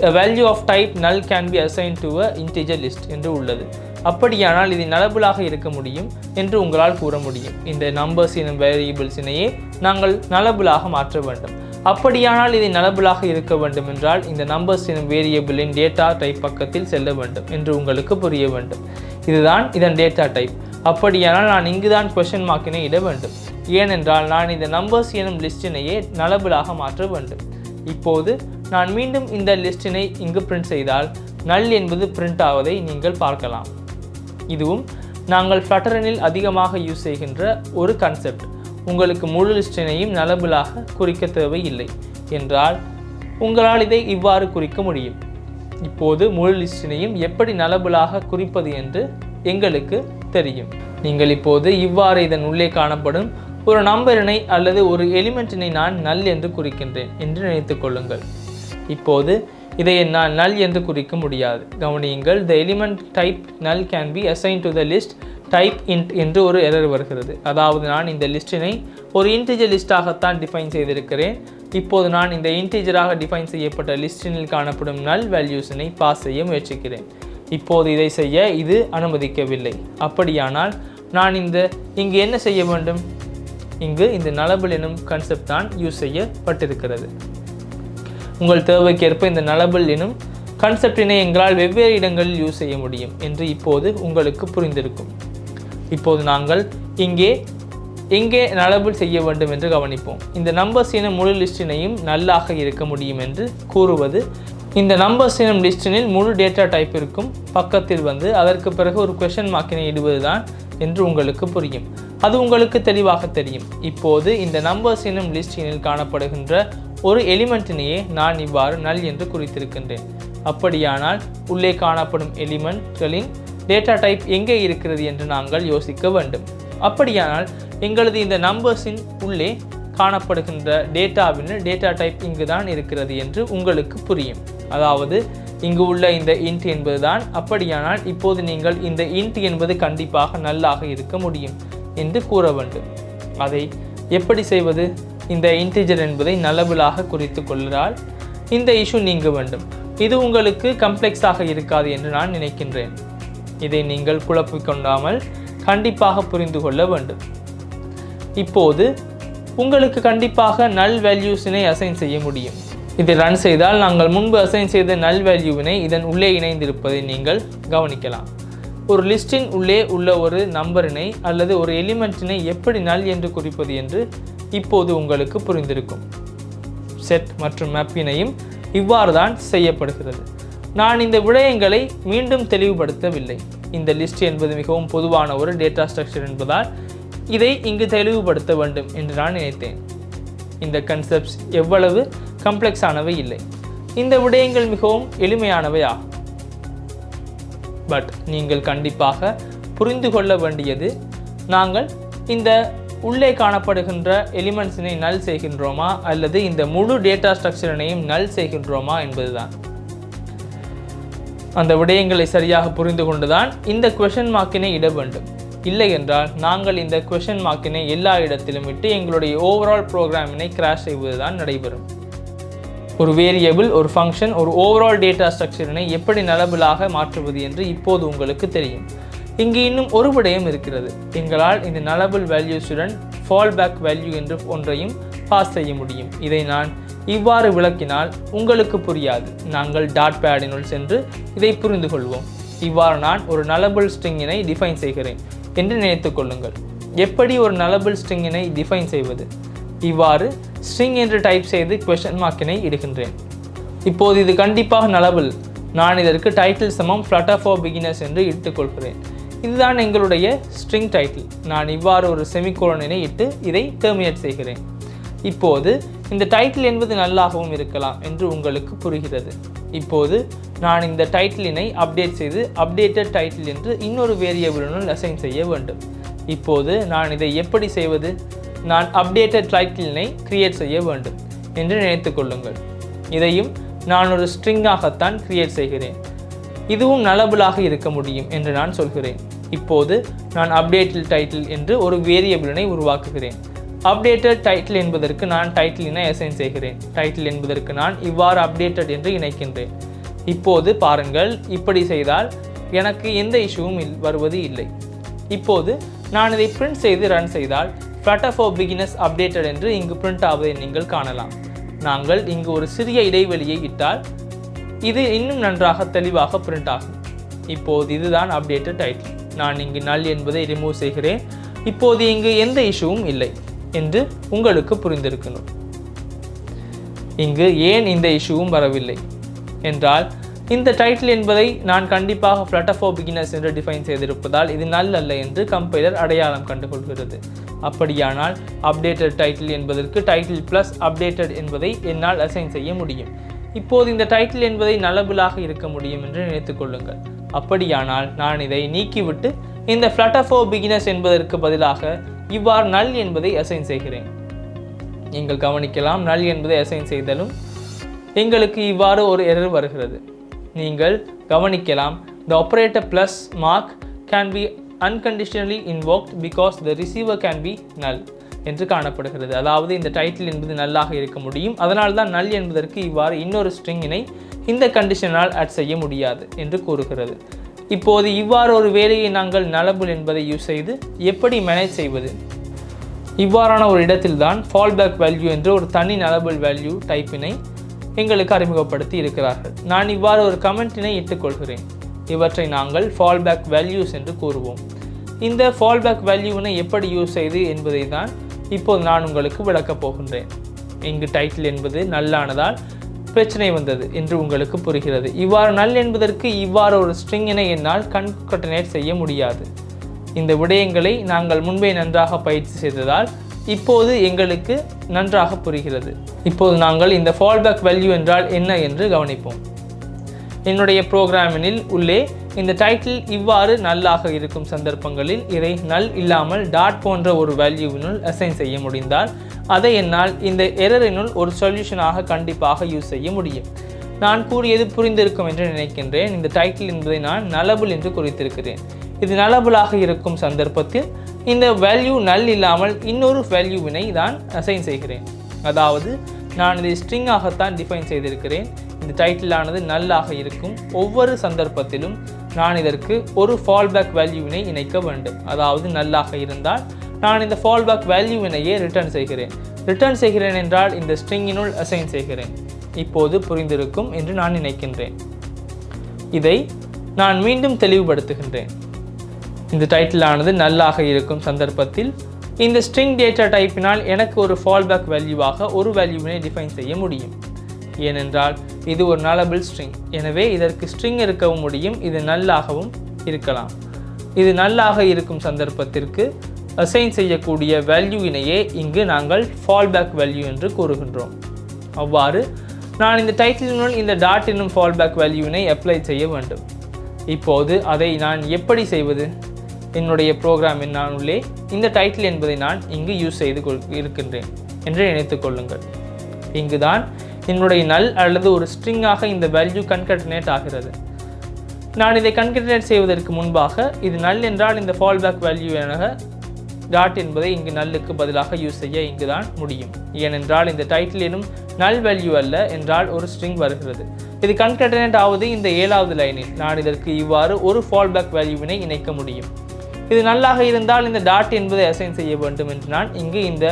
a value of type null can be assigned to a integer list என்று உள்ளது. அப்படியானால் இது நலபுலாக இருக்க முடியும் என்று உங்களால் கூற முடியும். இந்த நம்பர்ஸ் எனும் வேரியபிள்ஸினையே நாங்கள் நலபுலாக மாற்ற வேண்டும். அப்படியானால் இதை நலபுலாக இருக்க வேண்டும் என்றால் இந்த நம்பர்ஸ் எனும் வேரியபிளின் டேட்டா டைப் பக்கத்தில் செல்ல வேண்டும் என்று உங்களுக்கு புரிய வேண்டும். இதுதான் இதன் டேட்டா டைப். அப்படியானால் நான் இங்குதான் கொஸ்டின் மார்க்கினை இட வேண்டும். ஏனென்றால் நான் இந்த நம்பர்ஸ் எனும் லிஸ்டினையே நலபுலாக மாற்ற வேண்டும். இப்போது நான் மீண்டும் இந்த லிஸ்டினை இங்கு பிரிண்ட் செய்தால் நல் என்பது பிரிண்ட் ஆவதை நீங்கள் பார்க்கலாம். இதுவும் நாங்கள் ஃப்ளட்டரினில் அதிகமாக யூஸ் செய்கின்ற ஒரு கன்செப்ட். உங்களுக்கு முழு லிஸ்டினையும் நலபுலாக குறிக்க தேவையில்லை என்றால் உங்களால் இதை இவ்வாறு குறிக்க முடியும். இப்போது முழு லிஸ்டினையும் எப்படி நலபுலாக குறிப்பது என்று எங்களுக்கு தெரியும். நீங்கள் இப்போது இவ்வாறு இதன் உள்ளே காணப்படும் ஒரு நம்பரினை அல்லது ஒரு எலிமெண்ட்டினை நான் நல் என்று குறிக்கின்றேன் என்று நினைத்துக் கொள்ளுங்கள். இப்போது இதை நான் நல் என்று குறிக்க முடியாது. கவனியுங்கள், the element type null can be assigned to the list type int என்று ஒரு எரர் வருகிறது. அதாவது நான் இந்த லிஸ்டினை ஒரு இன்டிஜர் லிஸ்டாகத்தான் டிஃபைன் செய்திருக்கிறேன். இப்போது நான் இந்த இன்டிஜராக டிஃபைன் செய்யப்பட்ட லிஸ்டினில் காணப்படும் நல் வேல்யூஸினை பாஸ் செய்ய முயற்சிக்கிறேன். இப்போது இதை செய்ய இது அனுமதிக்கவில்லை. அப்படியானால் நான் இங்கு என்ன செய்ய வேண்டும்? இங்கு இந்த nullable எனும் கான்செப்ட் தான் யூஸ் செய்யப்பட்டிருக்கிறது. உங்கள் தேவைக்கேற்ப இந்த nullable எனும் கான்செப்டினை எங்களால் வெவ்வேறு இடங்களில் யூஸ் செய்ய முடியும் என்று இப்போது உங்களுக்கு புரிந்திருக்கும். இப்போது நாங்கள் எங்கே nullable செய்ய வேண்டும் என்று கவனிப்போம். இந்த நம்பர்ஸ் எனும் முழு லிஸ்டினையும் நல்லாக இருக்க முடியும் என்று கூறுவது, இந்த நம்பர்ஸ் எனும் லிஸ்டினில் முழு டேட்டா டைப் இருக்கும் பக்கத்தில் அதற்கு பிறகு ஒரு கொஸ்டின் மார்க்கினை இடுவதுதான் என்று உங்களுக்கு புரியும். அது உங்களுக்கு தெளிவாக தெரியும். இப்போது இந்த நம்பர்ஸ் எனும் லிஸ்டினில் காணப்படுகின்ற ஒரு எலிமெண்ட்டினையே நான் இவ்வாறு நல் என்று குறித்திருக்கின்றேன். அப்படியானால் உள்ளே காணப்படும் எலிமெண்ட்களின் டேட்டா டைப் எங்கே இருக்கிறது என்று நாங்கள் யோசிக்க வேண்டும். அப்படியானால் எங்களது இந்த நம்பர்ஸின் உள்ளே காணப்படுகின்ற டேட்டாவின் டேட்டா டைப் இங்கு தான் இருக்கிறது என்று உங்களுக்கு புரியும். அதாவது இங்கு உள்ள இந்த இன்ட் என்பதுதான். அப்படியானால் இப்போது நீங்கள் இந்த இன்ட் என்பது கண்டிப்பாக நல்லாக இருக்க முடியும் என்று கூற வேண்டும். அதை எப்படி செய்வது? இந்த இன்டிஜர் என்பதை nullable-ஆக குறித்து கொள்ளால் இந்த இஷ்யூ நீங்க வேண்டும். இது உங்களுக்கு கம்ப்ளெக்ஸாக இருக்காது என்று நான் நினைக்கின்றேன். இதை நீங்கள் குழப்பிக்கொண்டாமல் கண்டிப்பாக புரிந்து கொள்ள வேண்டும். இப்போது உங்களுக்கு கண்டிப்பாக நல் வேல்யூஸினை அசைன் செய்ய முடியும். இதை ரன் செய்தால் நாங்கள் முன்பு அசைன் செய்த நல் வேல்யூவினை இதன் உள்ளே இணைந்திருப்பதை நீங்கள் கவனிக்கலாம். ஒரு லிஸ்டின் உள்ளே உள்ள ஒரு நம்பரினை அல்லது ஒரு எலிமெண்ட்டினை எப்படி நல் என்று குறிப்பது என்று இப்போது உங்களுக்கு புரிந்திருக்கும். செட் மற்றும் மேப்பினையும் இவ்வாறு தான் செய்யப்படுகிறது. நான் இந்த விடயங்களை மீண்டும் தெளிவுபடுத்தவில்லை. இந்த லிஸ்ட் என்பது மிகவும் பொதுவான ஒரு டேட்டா ஸ்ட்ரக்சர் என்பதால் இதை இங்கு தெளிவுபடுத்த வேண்டும் என்று நான் நினைத்தேன். இந்த கன்செப்ட்ஸ் எவ்வளவு கம்ப்ளெக்ஸானவை இல்லை. இந்த விடயங்கள் மிகவும் எளிமையானவையா? பட் நீங்கள் கண்டிப்பாக புரிந்து கொள்ள வேண்டியது, நாங்கள் இந்த உள்ளே காணப்படுகின்ற எலிமெண்ட்ஸினை நல் செய்கின்றோமா அல்லது இந்த முழு டேட்டா ஸ்ட்ரக்சரினையும் நல் செய்கின்றோமா என்பதுதான். அந்த விடயங்களை சரியாக புரிந்து கொண்டுதான் இந்த கொஸ்டின் மார்க்கினை இட வேண்டும். இல்லை என்றால் நாங்கள் இந்த கொஸ்டின் மார்க்கினை எல்லா இடத்திலும் விட்டு எங்களுடைய ஓவரால் ப்ரோக்ராமினை கிராஷ் செய்வதுதான் நடைபெறும். ஒரு வேரியபிள், ஒரு ஃபங்க்ஷன், ஒரு ஓவரால் டேட்டா ஸ்ட்ரக்சரினை எப்படி nullable-ஆக மாற்றுவது என்று இப்போது உங்களுக்கு தெரியும். இங்கு இன்னும் ஒரு விடயம் இருக்கிறது. எங்களால் இந்த nullable வேல்யூஸுடன் ஃபால்பேக் வேல்யூ என்று ஒன்றையும் பாஸ் செய்ய முடியும். இதை நான் இவ்வாறு விளக்கினால் உங்களுக்கு புரியாது. நாங்கள் டாட் பேடினுள் சென்று இதை புரிந்து கொள்வோம். இவ்வாறு நான் ஒரு nullable ஸ்ட்ரிங்கினை டிஃபைன் செய்கிறேன் என்று நினைத்துக் கொள்ளுங்கள். எப்படி ஒரு nullable ஸ்ட்ரிங்கினை டிஃபைன் செய்வது? இவ்வாறு ஸ்ட்ரிங் என்று டைப் செய்து கொஸ்டின் மார்க்கினை இடுகின்றேன். இப்போது இது கண்டிப்பாக nullable. நான் இதற்கு டைட்டில் சமம் Flutter for Beginners என்று இட்டுக்கொள்கிறேன். இதுதான் எங்களுடைய ஸ்ட்ரிங் டைட்டில். நான் இவ்வாறு ஒரு செமிகோலனை இட்டு இதை டெர்மினேட் செய்கிறேன். இப்போது இந்த டைட்டில் என்பது நல்லாகவும் இருக்கலாம் என்று உங்களுக்கு புரிகிறது. இப்போது நான் இந்த டைட்டிலினை அப்டேட் செய்து அப்டேட்டட் டைட்டில் என்று இன்னொரு வேரியபிளுடன் அசைன் செய்ய வேண்டும். இப்போது நான் இதை எப்படி செய்வது? நான் அப்டேட்டட் டைட்டிலினை கிரியேட் செய்ய வேண்டும் என்று நினைத்து கொள்ளுங்கள். இதையும் நான் ஒரு ஸ்ட்ரிங்காகத்தான் கிரியேட் செய்கிறேன். இதுவும் nullable-ஆக இருக்க முடியும் என்று நான் சொல்கிறேன். இப்போது நான் அப்டேட்டட் டைட்டில் என்று ஒரு வேரியபிளினை உருவாக்குகிறேன். அப்டேட்டட் டைட்டில் என்பதற்கு நான் டைட்டிலினை அசைன் செய்கிறேன். டைட்டில் என்பதற்கு நான் இவ்வாறு அப்டேட்டட் என்று இணைக்கின்றேன். இப்போது பாருங்கள், இப்படி செய்தால் எனக்கு எந்த இஷ்யூவும் வருவது இல்லை. இப்போது நான் இதை பிரிண்ட் செய்து ரன் செய்தால் Flutter for Beginners updated என்று இங்கு பிரிண்ட் ஆவதை நீங்கள் காணலாம். நாங்கள் இங்கு ஒரு சிறிய இடைவெளியை இட்டால் இது இன்னும் நன்றாக தெளிவாக பிரிண்ட் ஆகும். இப்போது இதுதான் அப்டேட்டட் டைட்டில். நான் இங்கு நல் என்பதை ரிமூவ் செய்கிறேன். இப்போது இங்கு எந்த இஷ்யூவும் இல்லை என்று உங்களுக்கு புரிந்திருக்கணும். இங்கு ஏன் இந்த இஷ்யூவும் வரவில்லை என்றால், இந்த டைட்டில் என்பதை நான் கண்டிப்பாக Flutter for Beginners என்று டிஃபைன் செய்திருப்பதால் இது நல் அல்ல என்று கம்பைலர் அடையாளம் கண்டுகொள்கிறது. அப்படியானால் அப்டேட்டட் டைட்டில் என்பதற்கு டைட்டில் ப்ளஸ் அப்டேட்டட் என்பதை என்னால் அசைன் செய்ய முடியும். இப்போது இந்த டைட்டில் என்பதை nullable-ஆக இருக்க முடியும் என்று நினைத்துக் கொள்ளுங்கள். அப்படியானால் நான் இதை நீக்கிவிட்டு இந்த Flutter for Beginners என்பதற்கு பதிலாக இவ்வாறு நல் என்பதை அசைன் செய்கிறேன். நீங்கள் கவனிக்கலாம், நல் என்பதை அசைன் செய்தலும் எங்களுக்கு இவ்வாறு ஒரு எரர் வருகிறது. நீங்கள் கவனிக்கலாம், the operator plus mark can be unconditionally invoked because the receiver can be null என்று காணப்படுகிறது. அதாவது இந்த டைட்டில் என்பது நல்லாக இருக்க முடியும், அதனால் தான் நல் என்பதற்கு இவ்வாறு இன்னொரு ஸ்ட்ரிங்கினை இந்த கண்டிஷனால் ஆட் செய்ய முடியாது என்று கூறுகிறது. இப்போது இவ்வாறு ஒரு வேலையை நாங்கள் nullable என்பதை யூஸ் செய்து எப்படி மேனேஜ் செய்வது? இவ்வாறான ஒரு இடத்தில் தான் fallback value என்ற ஒரு தனி nullable வேல்யூ டைப்பினை எங்களுக்கு அறிமுகப்படுத்தி இருக்கிறார்கள். நான் இவ்வாறு ஒரு கமெண்டினை இட்டுக்கொள்கிறேன். இவற்றை நாங்கள் fallback values என்று கூறுவோம். இந்த fallback வேல்யூவினை எப்படி யூஸ் செய்து என்பதை தான் இப்போது நான் உங்களுக்கு விளக்கப் போகின்றேன். இங்கு டைட்டில் என்பது நல்லானதால் பிரச்சனை வந்தது என்று உங்களுக்கு புரிகிறது. இவ்வாறு நல் என்பதற்கு இவ்வாறு ஒரு ஸ்ட்ரிங்கினை என்னால் கன்கட்டனேட் செய்ய முடியாது. இந்த விடயங்களை நாங்கள் முன்பே நன்றாக பயிற்சி செய்ததால் இப்போது எங்களுக்கு நன்றாக புரிகிறது. இப்போது நாங்கள் இந்த fallback வேல்யூ என்றால் என்ன என்று கவனிப்போம். என்னுடைய ப்ரோக்ராமினில் உள்ளே இந்த டைட்டில் இவ்வாறு நல்லாக இருக்கும் சந்தர்ப்பங்களில் இதை நல் இல்லாமல் டாட் போன்ற ஒரு வேல்யூவினுள் அசைன் செய்ய முடிந்தால் அதை என்னால் இந்த எரரினுள் ஒரு சொல்யூஷனாக கண்டிப்பாக யூஸ் செய்ய முடியும். நான் கூறியது புரிந்திருக்கும் என்று நினைக்கின்றேன். இந்த டைட்டில் என்பதை நான் nullable என்று குறித்திருக்கிறேன். இது nullable-ஆக இருக்கும் சந்தர்ப்பத்தில் இந்த வேல்யூ நல் இல்லாமல் இன்னொரு வேல்யூவினை தான் அசைன் செய்கிறேன். அதாவது நான் இதை ஸ்ட்ரிங்காகத்தான் டிஃபைன் செய்திருக்கிறேன். இந்த டைட்டிலானது நல்லாக இருக்கும் ஒவ்வொரு சந்தர்ப்பத்திலும் நான் இதற்கு ஒரு fallback வேல்யூவினை இணைக்க வேண்டும். அதாவது நல்லாக இருந்தால் நான் இந்த fallback வேல்யூவினையே ரிட்டர்ன் செய்கிறேன். ரிட்டர்ன் செய்கிறேன் என்றால் இந்த ஸ்ட்ரிங்கினுள் அசைன் செய்கிறேன். இப்போது புரிந்திருக்கும் என்று நான் நினைக்கின்றேன். இதை நான் மீண்டும் தெளிவுபடுத்துகின்றேன். இந்த டைட்டிலானது நல்லாக இருக்கும் சந்தர்ப்பத்தில் இந்த ஸ்ட்ரிங் டேட்டா டைப்பினால் எனக்கு ஒரு fallback வேல்யூவாக ஒரு வேல்யூவினை டிஃபைன் செய்ய முடியும். ஏனென்றால் இது ஒரு nullable ஸ்ட்ரிங். எனவே இதற்கு ஸ்ட்ரிங் இருக்கவும் முடியும், இது நல்லாகவும் இருக்கலாம். இது நல்லாக இருக்கும் சந்தர்ப்பத்திற்கு அசைன் செய்யக்கூடிய வேல்யூவினையே இங்கு நாங்கள் fallback வேல்யூ என்று கூறுகின்றோம். அவ்வாறு நான் இந்த டைட்டிலினுள் இந்த டாட் என்னும் fallback வேல்யூவினை அப்ளை செய்ய வேண்டும். இப்போது அதை நான் எப்படி செய்வது? என்னுடைய ப்ரோக்ராமின் நான் உள்ளே இந்த டைட்டில் என்பதை நான் இங்கு யூஸ் செய்து இருக்கின்றேன் என்று நினைத்துக் கொள்ளுங்கள். இங்குதான் என்னுடைய நல் அல்லது ஒரு ஸ்ட்ரிங்காக இந்த வேல்யூ கன்கட்டனேட் ஆகிறது. நான் இதை கன்கட்டனேட் செய்வதற்கு முன்பாக இது நல் என்றால் இந்த fallback வேல்யூ என டாட் என்பதை இங்கு நல்லுக்கு பதிலாக யூஸ் செய்ய இங்குதான் முடியும். ஏனென்றால் இந்த டைட்டில் எனும் நல் வேல்யூ அல்ல என்றால் ஒரு ஸ்ட்ரிங் வருகிறது. இது கன்கட்டனேட் ஆவது இந்த 7வது லைனில். நான் இதற்கு இவ்வாறு ஒரு fallback வேல்யூவினை இணைக்க முடியும். இது நல்லாக இருந்தால் இந்த டாட் என்பதை அசைன் செய்ய வேண்டும் என்று நான் இங்கு இந்த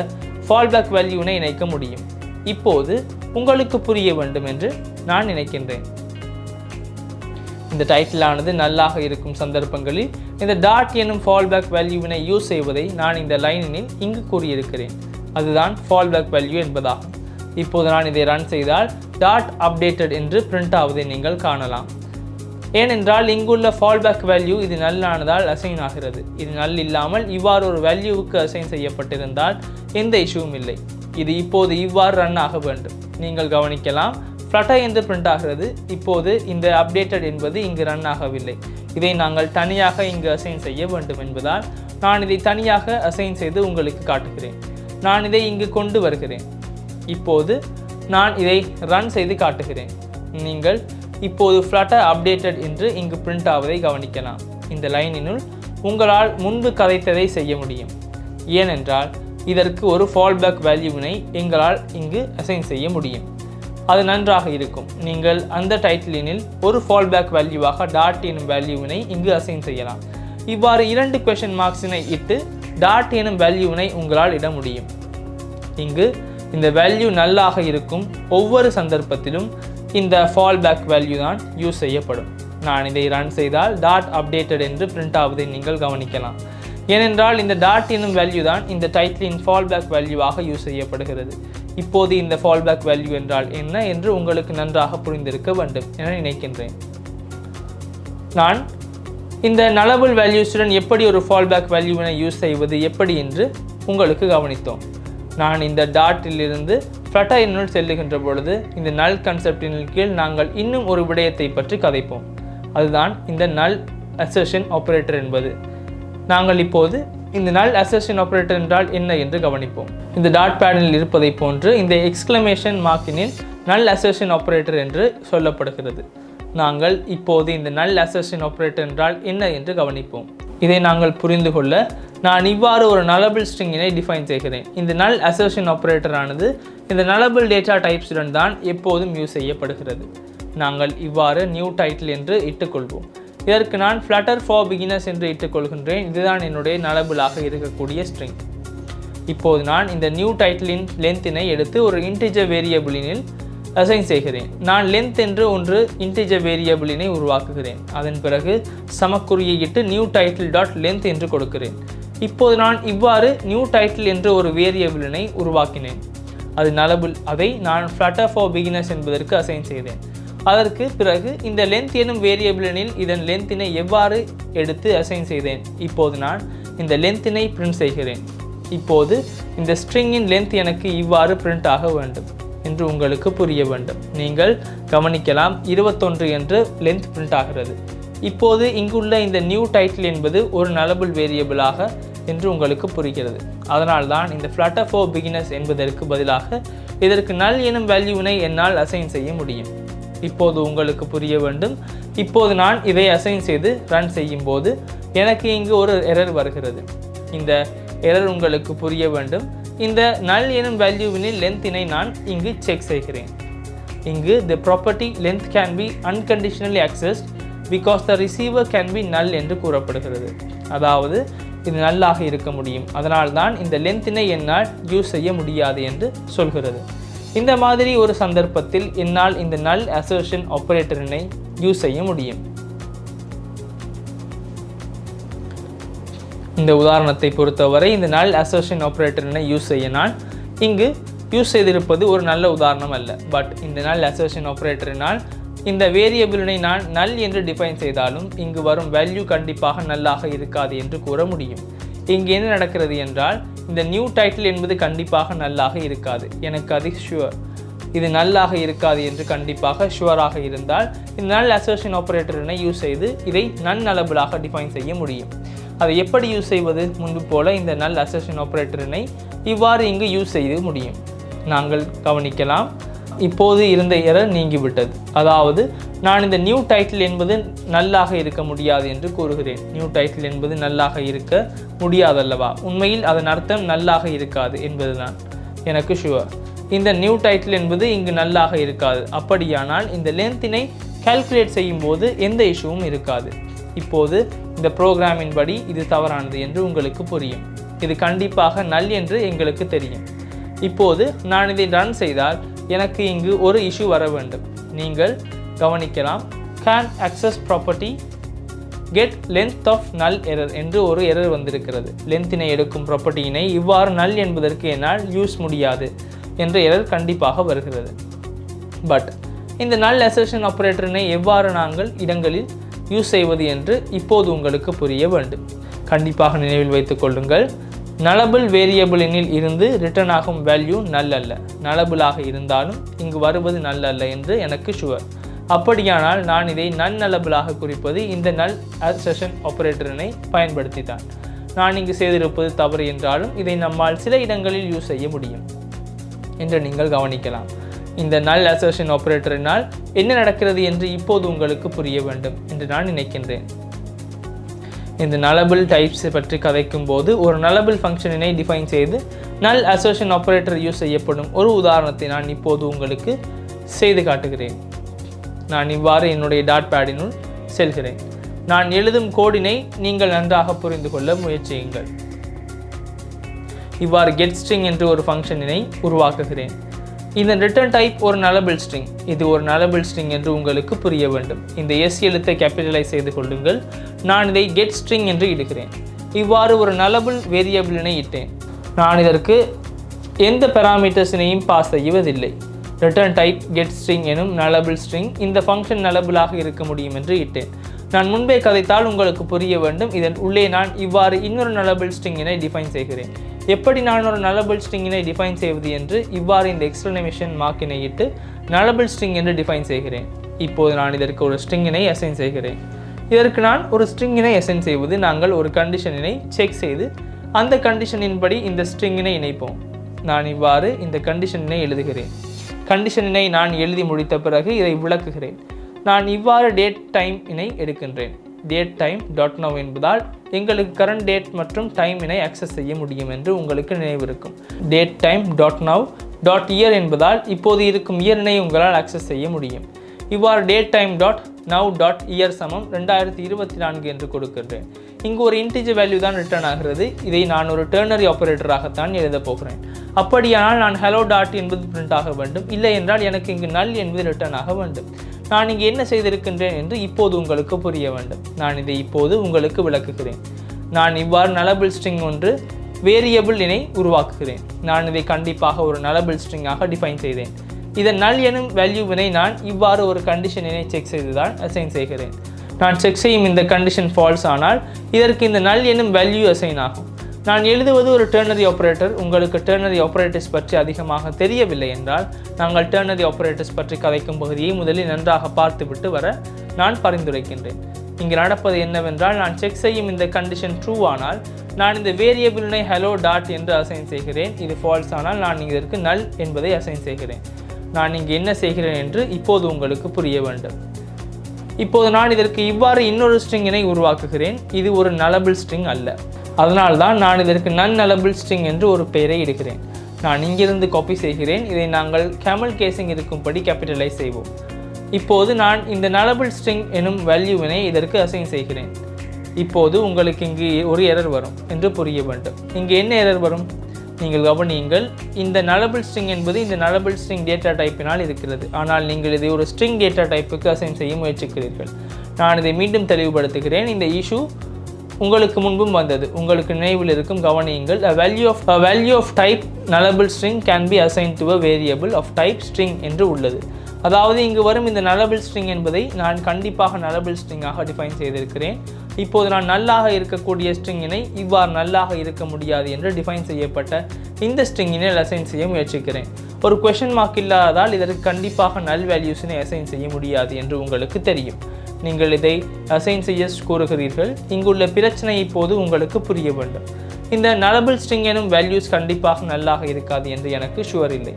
fallback வேல்யூவினை இணைக்க முடியும். இப்போது உங்களுக்கு புரிய வேண்டும் என்று நான் நினைக்கின்றேன். இந்த டைட்டிலானது நல்லாக இருக்கும் சந்தர்ப்பங்களில் இந்த டாட் எனும் fallback வேல்யூவினை யூஸ் செய்வதை நான் இந்த லைனில் இங்கு கூறியிருக்கிறேன். அதுதான் fallback வேல்யூ என்பதாகும். இப்போது நான் இதை ரன் செய்தால் டாட் அப்டேட்டட் என்று பிரிண்ட் ஆவதை நீங்கள் காணலாம். ஏனென்றால் இங்குள்ள fallback வேல்யூ இது நல்லானதால் அசைன் ஆகிறது. இது நல் இல்லாமல் இவ்வாறு ஒரு வேல்யூவுக்கு அசைன் செய்யப்பட்டிருந்தால் எந்த இஷ்யூவும் இல்லை. இது இப்போது இவ்வாறு ரன் ஆக வேண்டும். நீங்கள் கவனிக்கலாம், flutter என்று பிரிண்ட் ஆகிறது. இப்போது இந்த அப்டேட்டட் என்பது இங்கு ரன் ஆகவில்லை. இதை நாங்கள் தனியாக இங்கு அசைன் செய்ய வேண்டும் என்பதால் நான் இதை தனியாக அசைன் செய்து உங்களுக்கு காட்டுகிறேன். நான் இதை இங்கு கொண்டு வருகிறேன். இப்போது நான் இதை ரன் செய்து காட்டுகிறேன். நீங்கள் இப்போது flutter அப்டேட்டட் என்று இங்கு பிரிண்ட் ஆவதை கவனிக்கலாம். இந்த லைனினுள் உங்களால் முன்பு கதைத்ததை செய்ய முடியும். ஏனென்றால் இதற்கு ஒரு fallback வேல்யூவினை எங்களால் இங்கு அசைன் செய்ய முடியும். அது நன்றாக இருக்கும். நீங்கள் அந்த டைட்டிலினில் ஒரு fallback வேல்யூவாக டாட் எனும் வேல்யூவினை இங்கு அசைன் செய்யலாம். இவ்வாறு 2 கொஸ்டின் மார்க்ஸினை இட்டு டாட் எனும் வேல்யூவினை உங்களால் இட முடியும். இங்கு இந்த வேல்யூ நல்லாக இருக்கும் ஒவ்வொரு சந்தர்ப்பத்திலும் இந்த fallback வேல்யூ தான் யூஸ் செய்யப்படும். நான் இதை ரன் செய்தால் டாட் அப்டேட்டட் என்று பிரிண்ட் ஆவதை நீங்கள் கவனிக்கலாம். ஏனென்றால் இந்த டாட் என்னும் வேல்யூ தான் இந்த டைட்டிலின் fallback வேல்யூவாக யூஸ் செய்யப்படுகிறது. இப்போது இந்த fallback வேல்யூ என்றால் என்ன என்று உங்களுக்கு நன்றாக புரிந்திருக்க வேண்டும் என நினைக்கின்றேன். நான் இந்த nullable வேல்யூஸுடன் எப்படி ஒரு fallback வேல்யூவினை யூஸ் செய்வது எப்படி என்று உங்களுக்கு கவனித்தோம். நான் இந்த டாட்டிலிருந்து flutter என்னுள் செல்லுகின்ற பொழுது இந்த நல் கன்செப்டின் கீழ் நாங்கள் இன்னும் ஒரு விடயத்தை பற்றி கதைப்போம். அதுதான் இந்த நல் அசர்ஷன் ஆபரேட்டர் என்பது. நாங்கள் இப்போது இந்த null assertion operator என்றால் என்ன என்று கவனிப்போம். இந்த டாட் பேடில் இருப்பதை போன்று இந்த எக்ஸ்கிளமேஷன் மார்க்கினில் null assertion operator என்று சொல்லப்படுகிறது. நாங்கள் இப்போது இந்த null assertion operator என்றால் என்ன என்று கவனிப்போம். இதை நாங்கள் புரிந்து கொள்ள நான் இவ்வாறு ஒரு nullable stringனை டிஃபைன் செய்கிறேன். இந்த null assertion operator ஆனது இந்த nullable data types-உடன் தான் எப்போதும் யூஸ் செய்யப்படுகிறது. நாங்கள் இவ்வாறு நியூ டைட்டில் என்று இட்டுக்கொள்வோம். இதற்கு நான் Flutter for Beginners என்று இட்டுக்கொள்கின்றேன். இதுதான் என்னுடைய nullable-ஆக இருக்கக்கூடிய ஸ்ட்ரிங். இப்போது நான் இந்த நியூ டைட்டிலின் லென்த்தினை எடுத்து ஒரு இன்டிஜர் வேரியபிளினில் அசைன் செய்கிறேன். நான் லென்த் என்று ஒன்று இன்டிஜர் வேரியபிளினை உருவாக்குகிறேன். அதன் பிறகு சமக்குறியை இட்டு நியூ டைட்டில் டாட் லென்த் என்று கொடுக்கிறேன். இப்போது நான் இவ்வாறு நியூ டைட்டில் என்று ஒரு வேரியபிளினை உருவாக்கினேன். அது nullable. அதை நான் Flutter for Beginners என்பதற்கு அசைன் செய்தேன். அதற்கு பிறகு இந்த லென்த் எனும் வேரியபிளினில் இதன் லென்த்தினை எவ்வாறு எடுத்து அசைன் செய்தேன். இப்போது நான் இந்த லென்த்தினை பிரிண்ட் செய்கிறேன். இப்போது இந்த ஸ்ட்ரிங்கின் லென்த் எனக்கு இவ்வாறு பிரிண்ட் ஆக வேண்டும் என்று உங்களுக்கு புரிய வேண்டும். நீங்கள் கவனிக்கலாம் 21 என்று லென்த் பிரிண்ட் ஆகிறது. இப்போது இங்குள்ள இந்த நியூ டைட்டில் என்பது ஒரு nullable வேரியபிளாக என்று உங்களுக்கு புரிகிறது. அதனால்தான் இந்த Flutter for Beginners என்பதற்கு பதிலாக இதற்கு null எனும் வேல்யூவினை என்னால் அசைன் செய்ய முடியும். இப்போது உங்களுக்கு புரிய வேண்டும். இப்போது நான் இதை அசைன் செய்து ரன் செய்யும் போது எனக்கு இங்கு ஒரு எரர் வருகிறது. இந்த எரர் உங்களுக்கு புரிய வேண்டும். இந்த null எனும் வேல்யூவினில் லென்த்தினை நான் இங்கு செக் செய்கிறேன். இங்கு the property length can be unconditionally accessed because the receiver can be null என்று கூறப்படுகிறது. அதாவது இது நல்லாக இருக்க முடியும். அதனால்தான் இந்த லென்த்தினை என்னால் யூஸ் செய்ய முடியாது என்று சொல்கிறது. இந்த மாதிரி ஒரு சந்தர்ப்பத்தில் என்னால் இந்த null assertion operator-னை யூஸ் செய்ய முடியும். இந்த உதாரணத்தை பொறுத்தவரை இந்த null assertion operator-னை யூஸ் செய்ய நான் இங்கு யூஸ் செய்திருப்பது ஒரு நல்ல உதாரணம் அல்ல. பட் இந்த null assertion operator-னால் இந்த வேரியபிளினை நான் null என்று டிஃபைன் செய்தாலும் இங்கு வரும் வேல்யூ கண்டிப்பாக நல்லாக இருக்காது என்று கூற முடியும். இங்கு என்ன நடக்கிறது என்றால் இந்த நியூ டைட்டில் என்பது கண்டிப்பாக நல்லாக இருக்காது. எனக்கு அது ஷுவர். இது நல்லாக இருக்காது என்று கண்டிப்பாக ஷுவராக இருந்தால் இந்த null assertion operator-னை யூஸ் செய்து இதை non-nullable-ஆக டிஃபைன் செய்ய முடியும். அதை எப்படி யூஸ் செய்வது? முன்பு போல இந்த null assertion operator-னை இவ்வாறு இங்கு யூஸ் செய்து முடியும். நாங்கள் கவனிக்கலாம். இப்போது இருந்த எரர் நீங்கிவிட்டது. அதாவது நான் இந்த நியூ டைட்டில் என்பது நல்லாக இருக்க முடியாது என்று கூறுகிறேன். நியூ டைட்டில் என்பது நல்லாக இருக்க முடியாதல்லவா? உண்மையில் அதன் அர்த்தம் நல்லாக இருக்காது என்பதுதான் எனக்கு ஷுவர். இந்த நியூ டைட்டில் என்பது இங்கு நல்லாக இருக்காது. அப்படியானால் இந்த லென்த்தினை கால்குலேட் செய்யும் போது எந்த இஷ்யூவும் இருக்காது. இப்போது இந்த ப்ரோக்ராமின் படி இது தவறானது என்று உங்களுக்கு புரியும். இது கண்டிப்பாக நல் என்று எங்களுக்கு தெரியும். இப்போது நான் இதை ரன் செய்தால் எனக்கு இங்கு ஒரு இஷ்யூ வர வேண்டும். நீங்கள் கவனிக்கலாம். can access property get length of null error என்று ஒரு எரர் வந்திருக்கிறது. லென்த்தினை எடுக்கும் ப்ராப்பர்ட்டியினை இவ்வாறு நல் என்பதற்கு என்னால் யூஸ் முடியாது என்ற எரர் கண்டிப்பாக வருகிறது. பட் இந்த null assertion operator-னை எவ்வாறு நாங்கள் இடங்களில் யூஸ் செய்வது என்று இப்போது உங்களுக்கு புரிய வேண்டும். கண்டிப்பாக நினைவில் வைத்துக் கொள்ளுங்கள். nullable வேரியபிளினில் இருந்து ரிட்டர்ன் ஆகும் வேல்யூ null அல்ல. nullable-ஆக இருந்தாலும் இங்கு வருவது null அல்ல என்று எனக்கு ஷுவர். அப்படியானால் நான் இதை non-nullable-ஆக குறிப்பது இந்த null assertion operator-னை பயன்படுத்தி தான். நான் இங்கு செய்திருப்பது தவறு என்றாலும் இதை நம்மால் சில இடங்களில் யூஸ் செய்ய முடியும் என்று நீங்கள் கவனிக்கலாம். இந்த null assertion operator-னால் என்ன நடக்கிறது என்று இப்போது உங்களுக்கு புரிய வேண்டும் என்று நான் நினைக்கின்றேன். இந்த nullable types பற்றி கதைக்கும் போது ஒரு nullable ஃபங்க்ஷனை டிஃபைன் செய்து null assertion operator யூஸ் செய்யப்படும் ஒரு உதாரணத்தை நான் இப்போது உங்களுக்கு செய்து காட்டுகிறேன். நான் இவ்வாறு என்னுடைய டாட் பேடினுள் செல்கிறேன். நான் எழுதும் கோடினை நீங்கள் நன்றாக புரிந்து கொள்ள முயற்சியுங்கள். இவ்வாறு கெட் ஸ்ட்ரிங் என்று ஒரு ஃபங்க்ஷனை உருவாக்குகிறேன். இதன் ரிட்டர்ன் டைப் ஒரு nullable string. இது ஒரு nullable string என்று உங்களுக்கு புரிய வேண்டும். இந்த S எழுத்தை கேபிட்டலைஸ் செய்து கொள்ளுங்கள். நான் இதை get string என்று இடுகிறேன். இவ்வாறு ஒரு nullable வேரியபிளினை இட்டேன். நான் இதற்கு எந்த பாராமீட்டர்ஸையும் பாஸ் செய்வதில்லை. ரிட்டர்ன் டைப் get string எனும் nullable string. இந்த ஃபங்க்ஷன் nullable-ஆக இருக்க முடியும் என்று இட்டேன். நான் முன்பே கதைத்தால் உங்களுக்கு புரிய வேண்டும். இதன் உள்ளே நான் இவ்வாறு இன்னொரு nullable string-னை டிஃபைன் செய்கிறேன். எப்படி நான் ஒரு nullable string-னை டிஃபைன் செய்வது என்று இவ்வாறு இந்த எக்ஸ்க்ளமேஷன் மார்க்கினை இட்டு nullable string என்று டிஃபைன் செய்கிறேன். இப்போது நான் இதற்கு ஒரு ஸ்ட்ரிங்கினை அசைன் செய்கிறேன். இதற்கு நான் ஒரு ஸ்ட்ரிங்கினை அசைன் செய்வது நாங்கள் ஒரு கண்டிஷனினை செக் செய்து அந்த கண்டிஷனின்படி இந்த ஸ்ட்ரிங்கினை இணைப்போம். நான் இவ்வாறு இந்த கண்டிஷனினை எழுதுகிறேன். கண்டிஷனினை நான் எழுதி முடித்த பிறகு இதை விளக்குகிறேன். நான் இவ்வாறு டேட் டைம் இனை எடுக்கின்றேன். டேட் டைம் டாட் நவ் என்பதால் எங்களுக்கு கரண்ட் டேட் மற்றும் டைம் இனை ஆக்சஸ் செய்ய முடியும் என்று உங்களுக்கு நினைவிருக்கும். Date time dot now dot year என்பதால் இப்போது இருக்கும் இயரினை உங்களால் ஆக்சஸ் செய்ய முடியும். இவ்வாறு date time dot now dot year சமம் 2024 என்று கொடுக்கின்றேன். இங்கு ஒரு இன்டிஜர் வேல்யூ தான் ரிட்டர்ன் ஆகிறது. இதை நான் ஒரு டெர்னரி ஆப்பரேட்டராகத்தான் எழுத போகிறேன். அப்படியானால் நான் ஹலோ டாட் என்பது பிரிண்ட் ஆக வேண்டும். இல்லை என்றால் எனக்கு இங்கு நல் என்பது ரிட்டர்ன் ஆக வேண்டும். நான் இங்கு என்ன செய்திருக்கின்றேன் என்று இப்போது உங்களுக்கு புரிய வேண்டும். நான் இதை இப்போது உங்களுக்கு விளக்குகிறேன். நான் இவ்வாறு நலபிள் ஸ்ட்ரிங் ஒன்று வேரியபிள் இனை உருவாக்குகிறேன். நான் இதை கண்டிப்பாக ஒரு நலபிள் ஸ்ட்ரிங்காக டிஃபைன் செய்தேன். இதன் நல் எனும் வேல்யூவினை நான் இவ்வாறு ஒரு கண்டிஷனினை செக் செய்துதான் அசைன் செய்கிறேன். நான் செக் செய்யும் இந்த கண்டிஷன் ஃபால்ஸ் ஆனால் இதற்கு இந்த நல் எனும் வேல்யூ அசைன் ஆகும். நான் எழுதுவது ஒரு டெர்னரி ஆப்பரேட்டர். உங்களுக்கு டெர்னரி ஆப்பரேட்டர்ஸ் பற்றி அதிகமாக தெரியவில்லை என்றால் நாங்கள் டெர்னரி ஆப்பரேட்டர்ஸ் பற்றி கதைக்கும் பகுதியை முதலில் நன்றாக பார்த்துவிட்டு வர நான் பரிந்துரைக்கின்றேன். இங்கு நடப்பது என்னவென்றால் நான் செக் செய்யும் இந்த கண்டிஷன் ட்ரூ ஆனால் நான் இந்த வேரியபிளினை ஹலோ டாட் என்று அசைன் செய்கிறேன். இது ஃபால்ஸ் ஆனால் நான் இதற்கு நல் என்பதை அசைன் செய்கிறேன். நான் இங்கு என்ன செய்கிறேன் என்று இப்போது உங்களுக்கு புரிய வேண்டும். இப்போது நான் இதற்கு இவ்வாறு இன்னொரு ஸ்ட்ரிங்கினை உருவாக்குகிறேன். இது ஒரு நலபிள் ஸ்ட்ரிங் அல்ல. அதனால்தான் நான் இதற்கு நன் நலபிள் ஸ்ட்ரிங் என்று ஒரு பெயரை இடுகிறேன். நான் இங்கிருந்து காப்பி செய்கிறேன். இதை நாங்கள் கேமல் கேசிங் இருக்கும்படி கேபிட்டலைஸ் செய்வோம். இப்போது நான் இந்த நலபிள் ஸ்ட்ரிங் எனும் வேல்யூவினை இதற்கு அசைன் செய்கிறேன். இப்போது உங்களுக்கு இங்கு ஒரு எரர் வரும் என்று புரிய வேண்டும். இங்கு என்ன எரர் வரும்? நீங்கள் கவனியுங்கள். இந்த நலபிள் ஸ்ட்ரிங் என்பது இந்த நலபிள் ஸ்ட்ரிங் டேட்டா டைப்பினால் இருக்கிறது. ஆனால் நீங்கள் இதை ஒரு ஸ்ட்ரிங் டேட்டா டைப்புக்கு அசைன் செய்ய முயற்சிக்கிறீர்கள். நான் இதை மீண்டும் தெளிவுபடுத்துகிறேன். இந்த இஷ்யூ உங்களுக்கு முன்பும் வந்தது. உங்களுக்கு நினைவில் இருக்கும். கவனியுங்கள். A value of type nullable string can be assigned to a variable of type string என்று உள்ளது. அதாவது இங்கு வரும் இந்த nullable string என்பதை நான் கண்டிப்பாக nullable stringஆக டிஃபைன் செய்திருக்கிறேன். இப்போது நான் நல்லாக இருக்கக்கூடிய ஸ்ட்ரிங்கினை இவ்வாறு நல்லாக இருக்க முடியாது என்று டிஃபைன் செய்யப்பட்ட இந்த ஸ்ட்ரிங்கினை அசைன் செய்ய முயற்சிக்கிறேன். ஒரு கொஷன் மார்க் இல்லாததால் இதற்கு கண்டிப்பாக நல் வேல்யூஸினை அசைன் செய்ய முடியாது என்று உங்களுக்கு தெரியும். நீங்கள் இதை அசைன் செய்ய கூறுகிறீர்கள். இங்குள்ள பிரச்சனை இப்போது உங்களுக்கு புரிய வேண்டும். இந்த நலபிள் ஸ்ட்ரிங் எனும் வேல்யூஸ் கண்டிப்பாக நல்லாக இருக்காது என்று எனக்கு ஷுவர் இல்லை.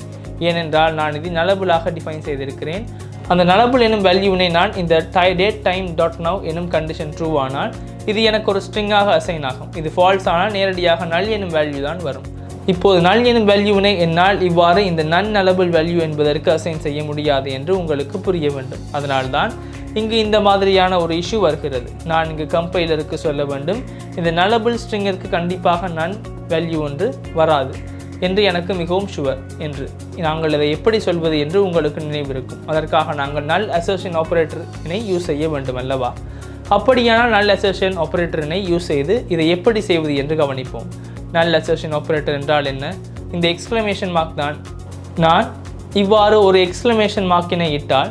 ஏனென்றால் நான் இதை நலபிளாக டிஃபைன் செய்திருக்கிறேன். அந்த நலபிள் எனும் வேல்யூவினை நான் இந்த டேட் டைம் டாட் நவ் எனும் கண்டிஷன் ட்ரூ ஆனால் இது எனக்கு ஒரு ஸ்ட்ரிங்காக அசைன் ஆகும். இது ஃபால்ஸ் ஆனால் நேரடியாக நல் எனும் வேல்யூ தான் வரும். இப்போது நல் எனும் வேல்யூவினை என்னால் இவ்வாறு இந்த நன் நலபிள் வேல்யூ என்பதற்கு அசைன் செய்ய முடியாது என்று உங்களுக்கு புரிய வேண்டும். அதனால்தான் இங்கு இந்த மாதிரியான ஒரு இஷ்யூ வருகிறது. நான் இங்கு கம்பைலருக்கு சொல்ல வேண்டும், இந்த நலபிள் ஸ்ட்ரிங்கிற்கு கண்டிப்பாக நன் வேல்யூ ஒன்று வராது என்று எனக்கு மிகவும் ஷுவர் என்று. நாங்கள் இதை எப்படி சொல்வது என்று உங்களுக்கு நினைவிருக்கும். அதற்காக நாங்கள் நல் அசர்ஷன் ஆப்பரேட்டரினை யூஸ் செய்ய வேண்டும் அல்லவா? அப்படியானால் நல் அசர்ஷன் ஆப்பரேட்டரினை யூஸ் செய்து இதை எப்படி செய்வது என்று கவனிப்போம். நல் அசர்ஷன் ஆப்பரேட்டர் என்றால் என்ன? இந்த எக்ஸ்க்ளமேஷன் மார்க் தான். நான் இவ்வாறு ஒரு எக்ஸ்க்ளமேஷன் மார்க்கினை இட்டால்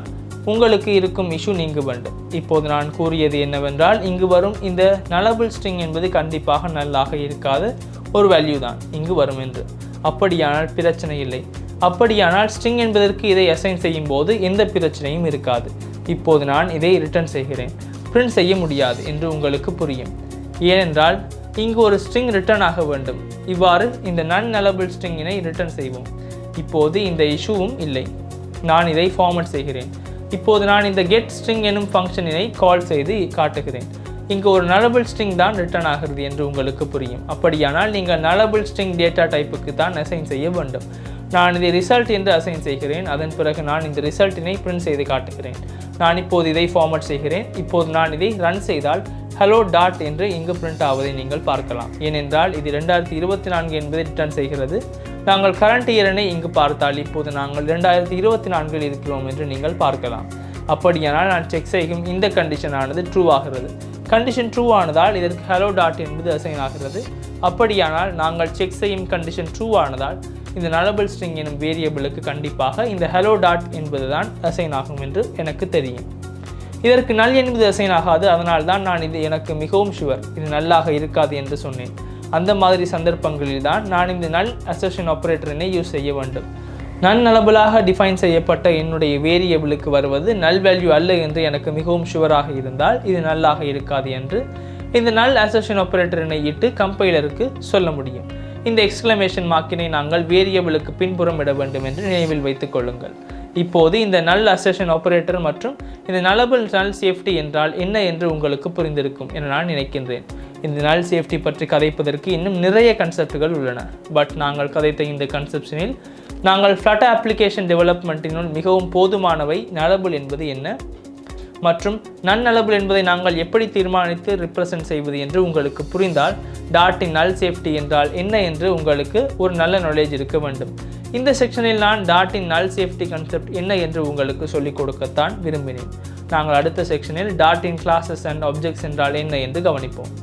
உங்களுக்கு இருக்கும் இஷ்யூ நீங்க வேண்டும். இப்போது நான் கூறியது என்னவென்றால் இங்கு வரும் இந்த நலபிள் ஸ்ட்ரிங் என்பது கண்டிப்பாக நல்லாக இருக்காத ஒரு வேல்யூ தான் இங்கு வரும் என்று. அப்படியானால் பிரச்சனை இல்லை. அப்படியானால் ஸ்ட்ரிங் என்பதற்கு இதை அசைன் செய்யும் போது எந்த பிரச்சனையும் இருக்காது. இப்போது நான் இதை ரிட்டர்ன் செய்கிறேன். பிரிண்ட் செய்ய முடியாது என்று உங்களுக்கு புரியும். ஏனென்றால் இங்கு ஒரு ஸ்ட்ரிங் ரிட்டர்ன் ஆக வேண்டும். இவ்வாறு இந்த நன் நலபிள் ஸ்ட்ரிங்கினை ரிட்டர்ன் செய்வோம். இப்போது இந்த இஷ்யூவும் இல்லை. நான் இதை ஃபார்மட் செய்கிறேன். இப்போது நான் இந்த கெட் ஸ்ட்ரிங் எனும் ஃபங்க்ஷனினை கால் செய்து காட்டுகிறேன். இங்கு ஒரு நலபிள் ஸ்ட்ரிங் தான் ரிட்டர்ன் ஆகிறது என்று உங்களுக்கு புரியும். அப்படியானால் நீங்கள் நலபிள் ஸ்ட்ரிங் டேட்டா டைப்புக்கு தான் அசைன் செய்ய வேண்டும். நான் இதை ரிசல்ட் என்று அசைன் செய்கிறேன். அதன் பிறகு நான் இந்த ரிசல்ட்டினை பிரிண்ட் செய்து காட்டுகிறேன். நான் இப்போது இதை ஃபார்மட் செய்கிறேன். இப்போது நான் இதை ரன் செய்தால் ஹலோ டாட் என்று இங்கு பிரிண்ட் ஆவதை நீங்கள் பார்க்கலாம். ஏனென்றால் இது 2024 என்பதை ரிட்டர்ன் செய்கிறது. நாங்கள் கரண்ட் இயரினை இங்கு பார்த்தால் இப்போது நாங்கள் 2024 இருக்கிறோம் என்று நீங்கள் பார்க்கலாம். அப்படியானால் நான் செக் செய்யும் இந்த கண்டிஷனானது ட்ரூ ஆகிறது. கண்டிஷன் ட்ரூ ஆனதால் இதற்கு ஹலோ டாட் என்பது அசைன் ஆகிறது. அப்படியானால் நாங்கள் செக் செய்யும் கண்டிஷன் ட்ரூ ஆனதால் இந்த நலபிள் ஸ்ட்ரிங் எனும் வேரியபிளுக்கு கண்டிப்பாக இந்த ஹலோ டாட் என்பது தான் அசைன் ஆகும் என்று எனக்கு தெரியும். இதற்கு நல் என்பது அசைன் ஆகாது. அதனால் தான் நான் இது எனக்கு மிகவும் ஷுவர் இது நல்லாக இருக்காது என்று சொன்னேன். அந்த மாதிரி சந்தர்ப்பங்களில் தான் நான் இந்த நல் அசர்ஷன் ஆப்பரேட்டரினை யூஸ் செய்ய வேண்டும். நன் நலபிளாக டிஃபைன் செய்யப்பட்ட என்னுடைய வேரியபிளுக்கு வருவது நல் வேல்யூ அல்ல என்று எனக்கு மிகவும் ஷுவராக இருந்தால் இது நல்லாக இருக்காது என்று இந்த நல் அசர்ஷன் ஆபரேட்டரினை இட்டு கம்பைலருக்கு சொல்ல முடியும். இந்த எக்ஸ்கிளமேஷன் மார்க்கினை நாங்கள் வேரியபிளுக்கு பின்புறம் இட வேண்டும் என்று நினைவில் வைத்துக் கொள்ளுங்கள். இப்போது இந்த நல் அசர்ஷன் ஆபரேட்டர் மற்றும் இந்த நலபிள் நல் சேஃப்டி என்றால் என்ன என்று உங்களுக்கு புரிந்திருக்கும் என நான் நினைக்கின்றேன். இந்த நல் சேஃப்டி பற்றி கதைப்பதற்கு இன்னும் நிறைய கன்செப்டுகள் உள்ளன. பட் நாங்கள் கதைத்த இந்த கன்செப்ஷனில் நாங்கள் ஃப்ளட்டர் அப்ளிகேஷன் டெவலப்மெண்ட்டினுள் மிகவும் போதுமானவை நலபிள் என்பது என்ன மற்றும் நன்னலபிள் என்பதை நாங்கள் எப்படி தீர்மானித்து ரிப்ரசன்ட் செய்வது என்று உங்களுக்கு புரிந்தால் டாட்டின் நல் சேஃப்டி என்றால் என்ன என்று உங்களுக்கு ஒரு நல்ல நாலேஜ் இருக்க வேண்டும். இந்த செக்ஷனில் நான் டாட்டின் நல் சேஃப்டி கான்செப்ட் என்ன என்று உங்களுக்கு சொல்லிக் கொடுக்கத்தான் விரும்பினேன். நாங்கள் அடுத்த செக்ஷனில் டாட்டின் கிளாஸஸ் அண்ட் ஆப்ஜெக்ட்ஸ் என்றால் என்ன என்று கவனிப்போம்.